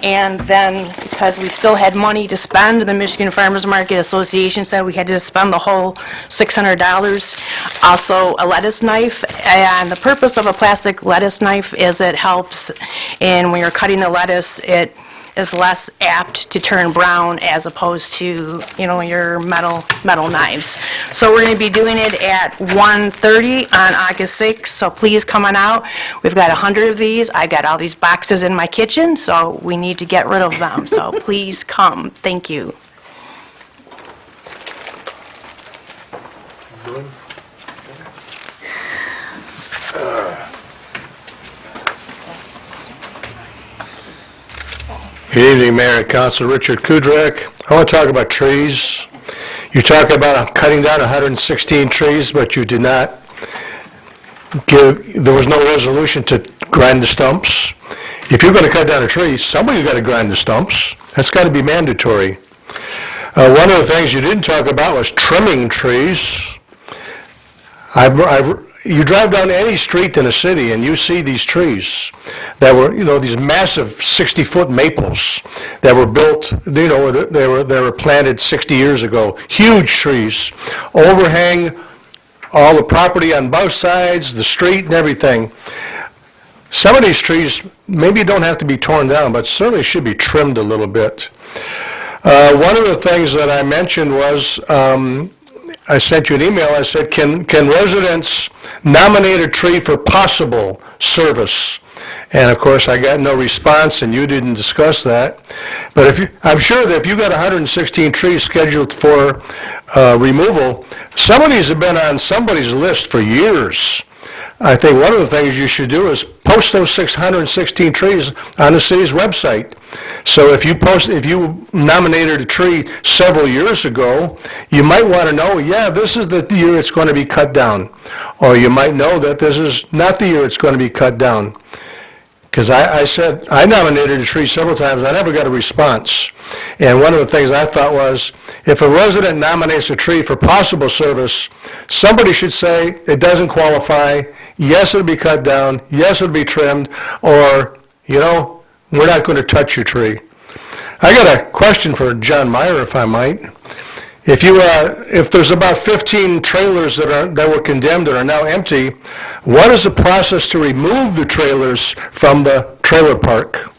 And then, because we still had money to spend, the Michigan Farmers Market Association said we had to spend the whole $600. Also, a lettuce knife, and the purpose of a plastic lettuce knife is it helps in when you're cutting the lettuce, it is less apt to turn brown as opposed to, your metal knives. So we're going to be doing it at 1:30 on August 6th, so please come on out. We've got 100 of these. I got all these boxes in my kitchen, so we need to get rid of them. So please come. Thank you. Good evening, Mayor and Council. Richard Kudrak. I want to talk about trees. You talk about cutting down 116 trees, but you did not there was no resolution to grind the stumps. If you're going to cut down a tree, somebody's got to grind the stumps. That's got to be mandatory. One of the things you didn't talk about was trimming trees. You drive down any street in a city and you see these trees that were, these massive 60-foot maples that were built, they were planted 60 years ago. Huge trees, overhang all the property on both sides, the street and everything. some of these trees maybe don't have to be torn down, but certainly should be trimmed a little bit. One of the things that I mentioned was, I sent you an email, I said, can residents nominate a tree for possible service? And of course, I got no response, and you didn't discuss that. But I'm sure that if you got 116 trees scheduled for removal, some of these have been on somebody's list for years. I think one of the things you should do is post those 616 trees on the city's website. So if you nominated a tree several years ago, you might want to know, yeah, this is the year it's going to be cut down. Or you might know that this is not the year it's going to be cut down. Because I said, I nominated a tree several times, I never got a response. And one of the things I thought was, if a resident nominates a tree for possible service, somebody should say it doesn't qualify, yes, it'll be cut down, yes, it'll be trimmed, or, you know, we're not going to touch your tree. I got a question for John Meyer, if I might. If there's about 15 trailers that were condemned and are now empty, what is the process to remove the trailers from the trailer park?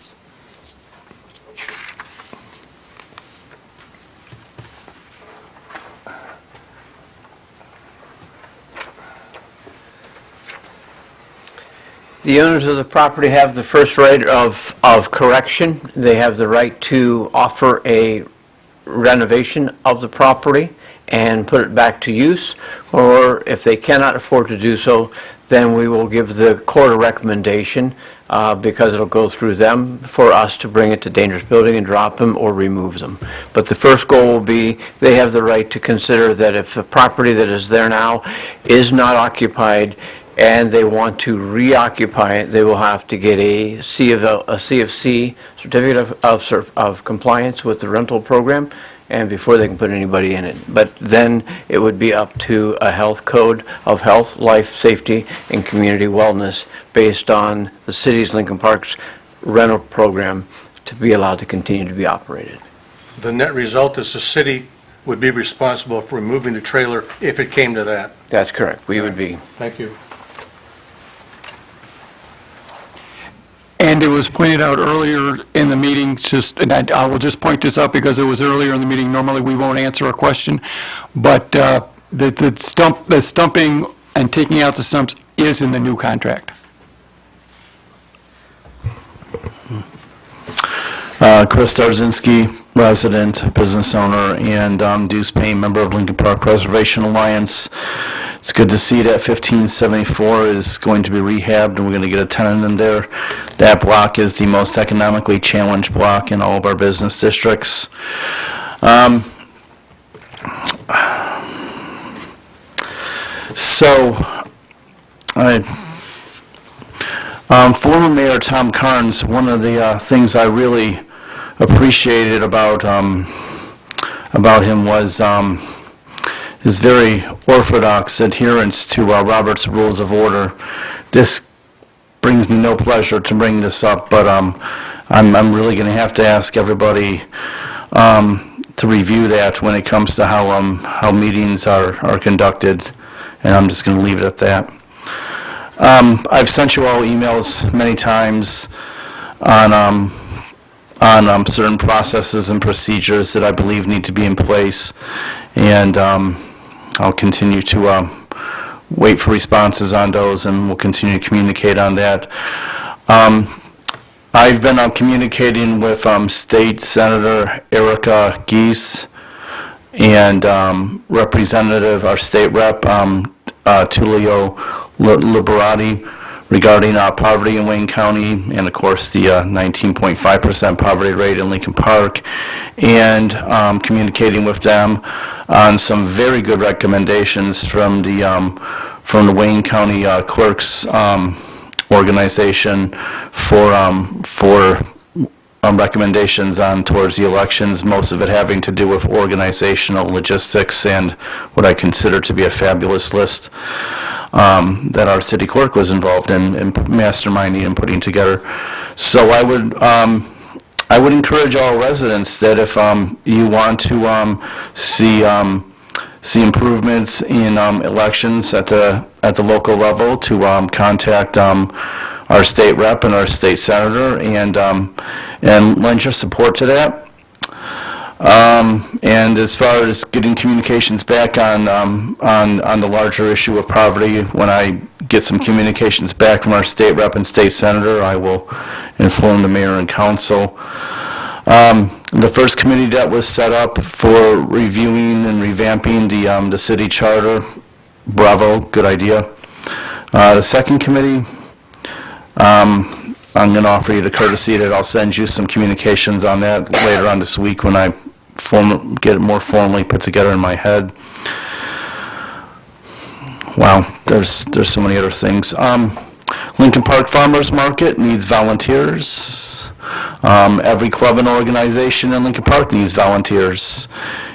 The owners of the property have the first right of correction. They have the right to offer a renovation of the property and put it back to use, or if they cannot afford to do so, then we will give the court a recommendation, because it'll go through them, for us to bring it to dangerous building and drop them or remove them. But the first goal will be, they have the right to consider that if the property that is there now is not occupied and they want to reoccupy it, they will have to get a CFC, Certificate of Compliance with the rental program, and before they can put anybody in it. But then it would be up to a health code of health, life, safety, and community wellness based on the city's Lincoln Park's rental program to be allowed to continue to be operated. The net result is the city would be responsible for removing the trailer if it came to that. That's correct. We would be. Thank you. And it was pointed out earlier in the meeting, and I will just point this out because it was earlier in the meeting, normally we won't answer a question, but the stumping and taking out the stumps is in the new contract. Chris Darzinski, resident, business owner, and dues paying member of Lincoln Park Preservation Alliance. It's good to see that 1574 is going to be rehabbed, and we're going to get a tenant in there. That block is the most economically challenged block in all of our business districts. Former Mayor Tom Carnes, one of the things I really appreciated about him was his very orthodox adherence to Robert's Rules of Order. This brings me no pleasure to bring this up, but I'm really going to have to ask everybody to review that when it comes to how meetings are conducted, and I'm just going to leave it at that. I've sent you all emails many times on certain processes and procedures that I believe need to be in place, and I'll continue to wait for responses on those, and we'll continue to communicate on that. I've been communicating with State Senator Erica Geese and Representative, our state rep, Tullio Liberati, regarding poverty in Wayne County, and of course the 19.5% poverty rate in Lincoln Park, and communicating with them on some very good recommendations from the Wayne County Clerks organization for recommendations on towards the elections, most of it having to do with organizational logistics and what I consider to be a fabulous list that our city clerk was involved in masterminding and putting together. So I would encourage all residents that if you want to see improvements in elections at the local level, to contact our state rep and our state senator, and lend your support to that. And as far as getting communications back on the larger issue of poverty, when I get some communications back from our state rep and state senator, I will inform the mayor and council. The first committee that was set up for reviewing and revamping the city charter, bravo, good idea. The second committee, I'm going to offer you the courtesy that I'll send you some communications on that later on this week when I get it more formally put together in my head. Wow, there's so many other things. Lincoln Park Farmers Market needs volunteers. Every club and organization in Lincoln Park needs volunteers.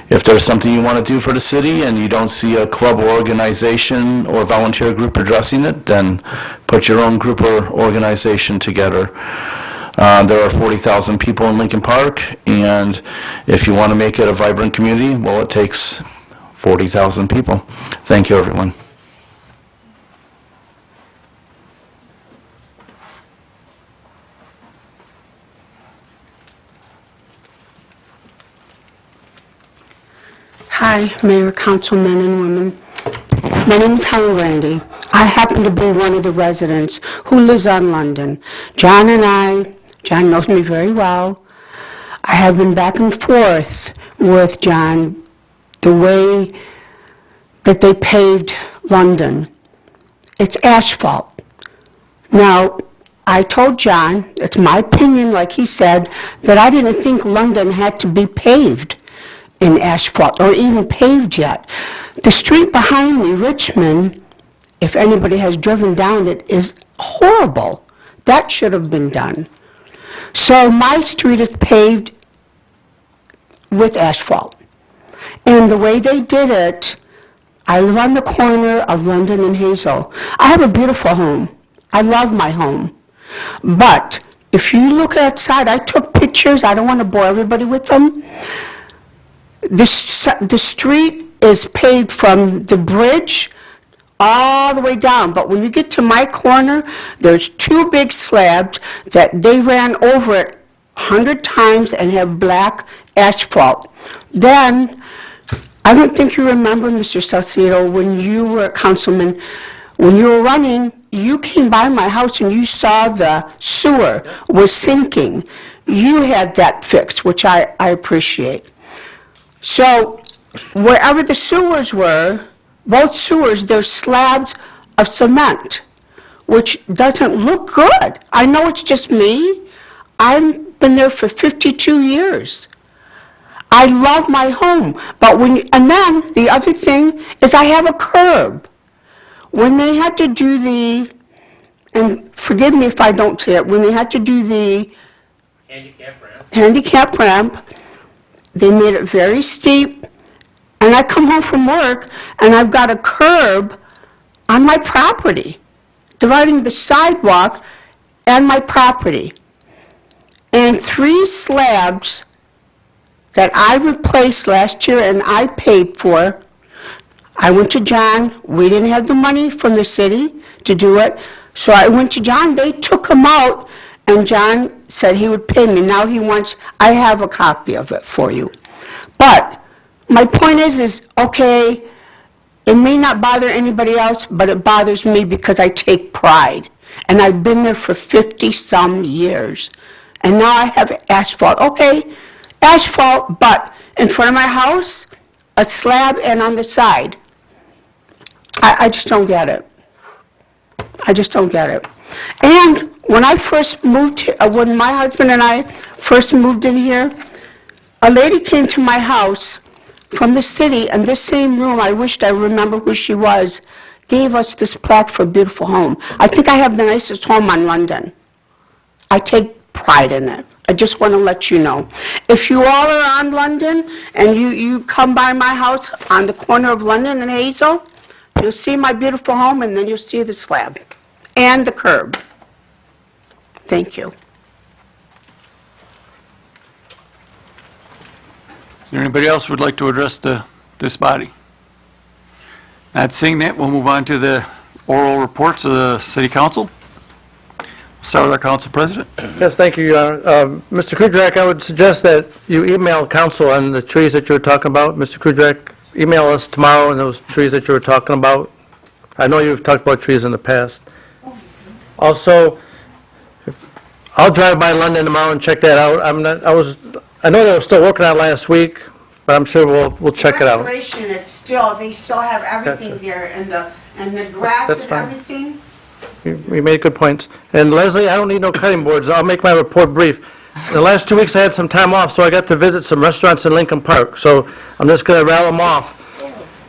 If there's something you want to do for the city and you don't see a club or organization or volunteer group addressing it, then put your own group or organization together. There are 40,000 people in Lincoln Park, and if you want to make it a vibrant community, well, it takes 40,000 people. Thank you, everyone. Hi, Mayor, Councilmen, and women. My name is Helen Randy. I happen to be one of the residents who lives on London. John knows me very well. I have been back and forth with John the way that they paved London. It's asphalt. Now, I told John, it's my opinion, like he said, that I didn't think London had to be paved in asphalt, or even paved yet. The street behind me, Richmond, if anybody has driven down it, is horrible. That should have been done. So my street is paved with asphalt. And the way they did it, I live on the corner of London and Hazel. I have a beautiful home. I love my home. But if you look outside, I took pictures. I don't want to bore everybody with them. The street is paved from the bridge all the way down, but when you get to my corner, there's two big slabs that they ran over it 100 times and have black asphalt. Then, I don't think you remember, Mr. Salcedo, when you were a councilman, when you were running, you came by my house and you saw the sewer was sinking. You had that fixed, which I appreciate. So, wherever the sewers were, both sewers, there's slabs of cement, which doesn't look good. I know it's just me. I've been there for 52 years. I love my home, but and then the other thing is I have a curb. When they had to do and forgive me if I don't say it, when they had to do the handicap ramp, they made it very steep, and I come home from work, and I've got a curb on my property, dividing the sidewalk and my property. And 3 slabs that I replaced last year and I paid for, I went to John. We didn't have the money from the city to do it, so I went to John. They took them out, and John said he would pay me. Now I have a copy of it for you. But my point is okay, it may not bother anybody else, but it bothers me because I take pride. And I've been there for 50-some years. And now I have asphalt. Okay, asphalt, but in front of my house, a slab, and on the side. I just don't get it. I just don't get it. And when I first moved, when my husband and I first moved in here, a lady came to my house from the city, and this same room, I wished I remember who she was, gave us this plaque for a beautiful home. I think I have the nicest home on London. I take pride in it. I just want to let you know. If you all are on London, and you come by my house on the corner of London and Hazel, you'll see my beautiful home, and then you'll see the slab and the curb. Thank you. Is there anybody else who would like to address this body? Not seeing that, we'll move on to the oral reports of the city council. start with our council president. Yes, thank you, Your Honor. Mr. Kudrak, I would suggest that you email council on the trees that you were talking about. Mr. Kudrak, email us tomorrow on those trees that you were talking about. I know you've talked about trees in the past. Also, I'll drive by London tomorrow and check that out. I know they were still working on it last week, but I'm sure we'll check it out. Restoration, it's still, they still have everything there, and the grass That's and fine. everything. You made good points. And Leslie, I don't need no cutting boards. I'll make my report brief. The last 2 weeks I had some time off, so I got to visit some restaurants in Lincoln Park. So I'm just going to rattle them off.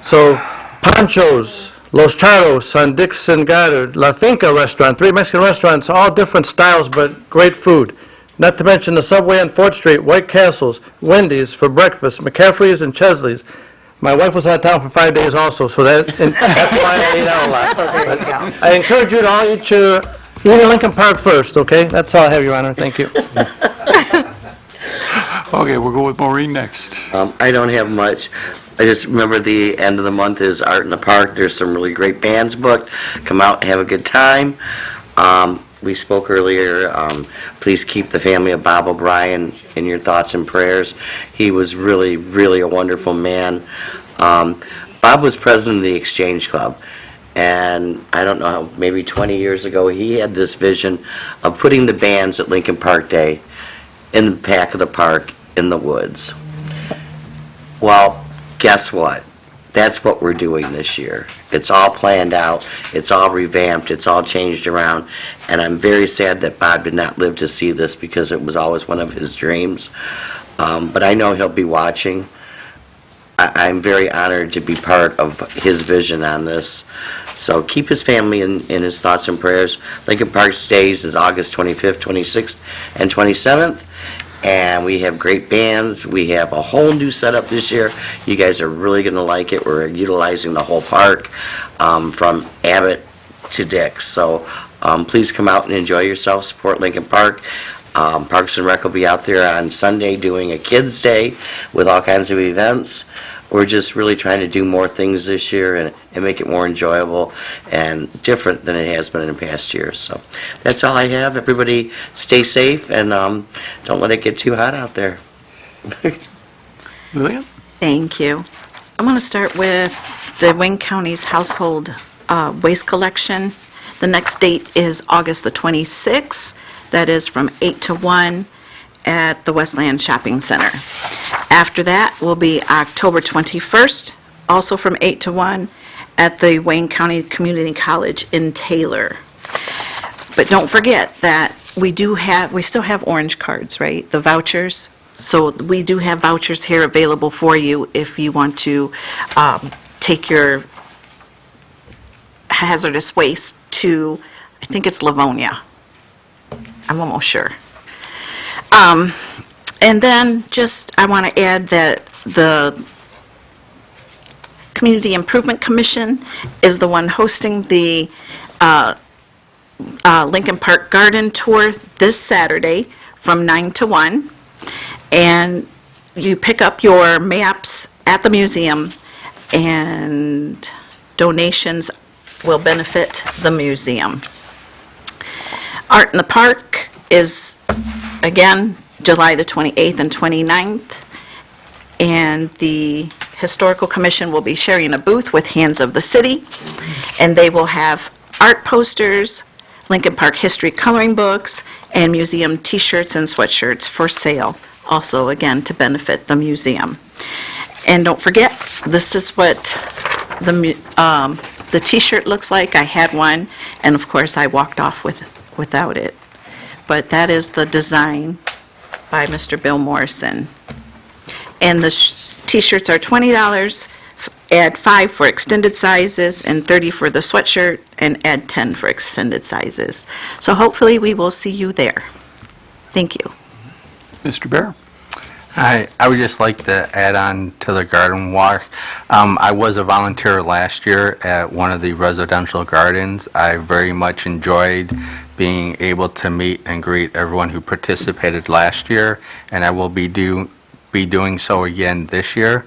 So Pancho's, Los Charros on Dixon Goddard, La Finca Restaurant, 3 Mexican restaurants, all different styles, but great food. Not to mention the Subway on 4th Street, White Castles, Wendy's for breakfast, McCaffrey's and Chesley's. My wife was out of town for 5 days also, so that's why I ate out a lot. There you go. I encourage you to all eat in Lincoln Park first, okay? That's all I have, Your Honor. Thank you. Okay, we'll go with Maureen next. I don't have much. I just remember the end of the month is Art in the Park. There's some really great bands booked. Come out and have a good time. We spoke earlier, please keep the family of Bob O'Brien in your thoughts and prayers. He was really, really a wonderful man. Bob was president of the Exchange Club, and I don't know, maybe 20 years ago, he had this vision of putting the bands at Lincoln Park Day in the back of the park in the woods. Well, guess what? That's what we're doing this year. It's all planned out, it's all revamped, it's all changed around, and I'm very sad that Bob did not live to see this because it was always one of his dreams. But I know he'll be watching. I'm very honored to be part of his vision on this. So keep his family in his thoughts and prayers. Lincoln Park Days is August 25th, 26th, and 27th. And we have great bands. We have a whole new setup this year. You guys are really going to like it. We're utilizing the whole park from Abbott to Dix. So please come out and enjoy yourself. Support Lincoln Park. Parks and Rec will be out there on Sunday doing a Kids Day with all kinds of events. We're just really trying to do more things this year and make it more enjoyable and different than it has been in past years. So that's all I have. Everybody stay safe and don't let it get too hot out there. Lillian? Thank you. I'm going to start with the Wayne County's household waste collection. The next date is August the 26th. That is from 8 to 1 at the Westland Shopping Center. After that will be October 21st, also from 8 to 1 at the Wayne County Community College in Taylor. But don't forget that we still have orange cards, right? The vouchers. So we do have vouchers here available for you if you want to take your hazardous waste to, I think it's Livonia. I'm almost sure. And then I want to add that the Community Improvement Commission is the one hosting the Lincoln Park Garden Tour this Saturday from 9 to 1. And you pick up your maps at the museum, and donations will benefit the museum. Art in the Park is, again, July the 28th and 29th, and the Historical Commission will be sharing a booth with Hands of the City, and they will have art posters, Lincoln Park history coloring books, and museum t-shirts and sweatshirts for sale, also, again, to benefit the museum. And don't forget, this is what the t-shirt looks like. I had one, and of course, I walked off without it. But that is the design by Mr. Bill Morrison. And the t-shirts are $20, add 5 for extended sizes, and $30 for the sweatshirt, and add 10 for extended sizes. So hopefully we will see you there. Thank you. Mr. Bear? I would just like to add on to the garden walk. I was a volunteer last year at one of the residential gardens. I very much enjoyed being able to meet and greet everyone who participated last year, and I will be doing so again this year.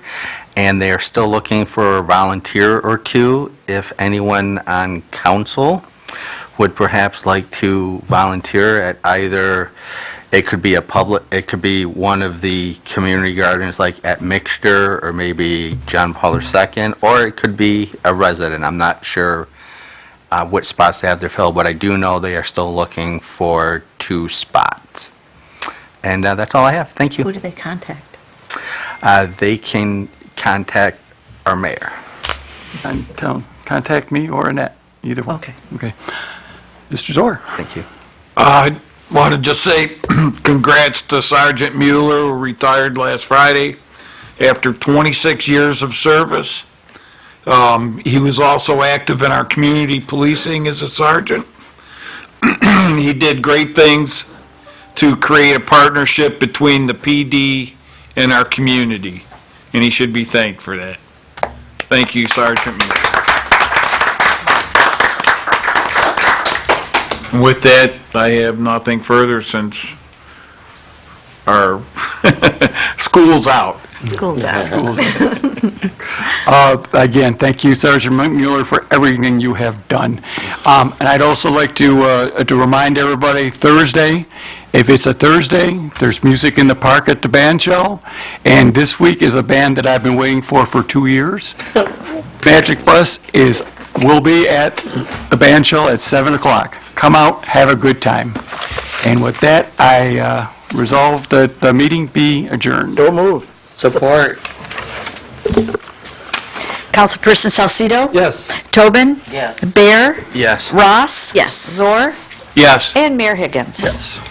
And they are still looking for a volunteer or two if anyone on council would perhaps like to volunteer at either, it could be it could be one of the community gardens like at Mixture or maybe John Paul II, or it could be a resident. I'm not sure which spots they have to fill, but I do know they are still looking for 2 spots. And that's all I have. Thank you. Who do they contact? They can contact our mayor. And tell them, contact me or Annette, either one. Okay. Okay. Mr. Zoll. Thank you. I want to just say congrats to Sergeant Mueller, who retired last Friday after 26 years of service. He was also active in our community policing as a sergeant. He did great things to create a partnership between the PD and our community, and he should be thanked for that. Thank you, Sergeant Mueller. And with that, I have nothing further since our school's out. School's out. Again, thank you, Sergeant Mueller, for everything you have done. And I'd also like to remind everybody, Thursday, if it's a Thursday, there's music in the park at the band shell. And this week is a band that I've been waiting for 2 years. Magic Bus will be at the band shell at 7 o'clock. Come out, have a good time. And with that, I resolve that the meeting be adjourned. So moved. Support. Councilperson Salcido? Yes. Tobin? Yes. Bear? Yes. Ross? Yes. Zor? Yes. And Mayor Higgins? Yes.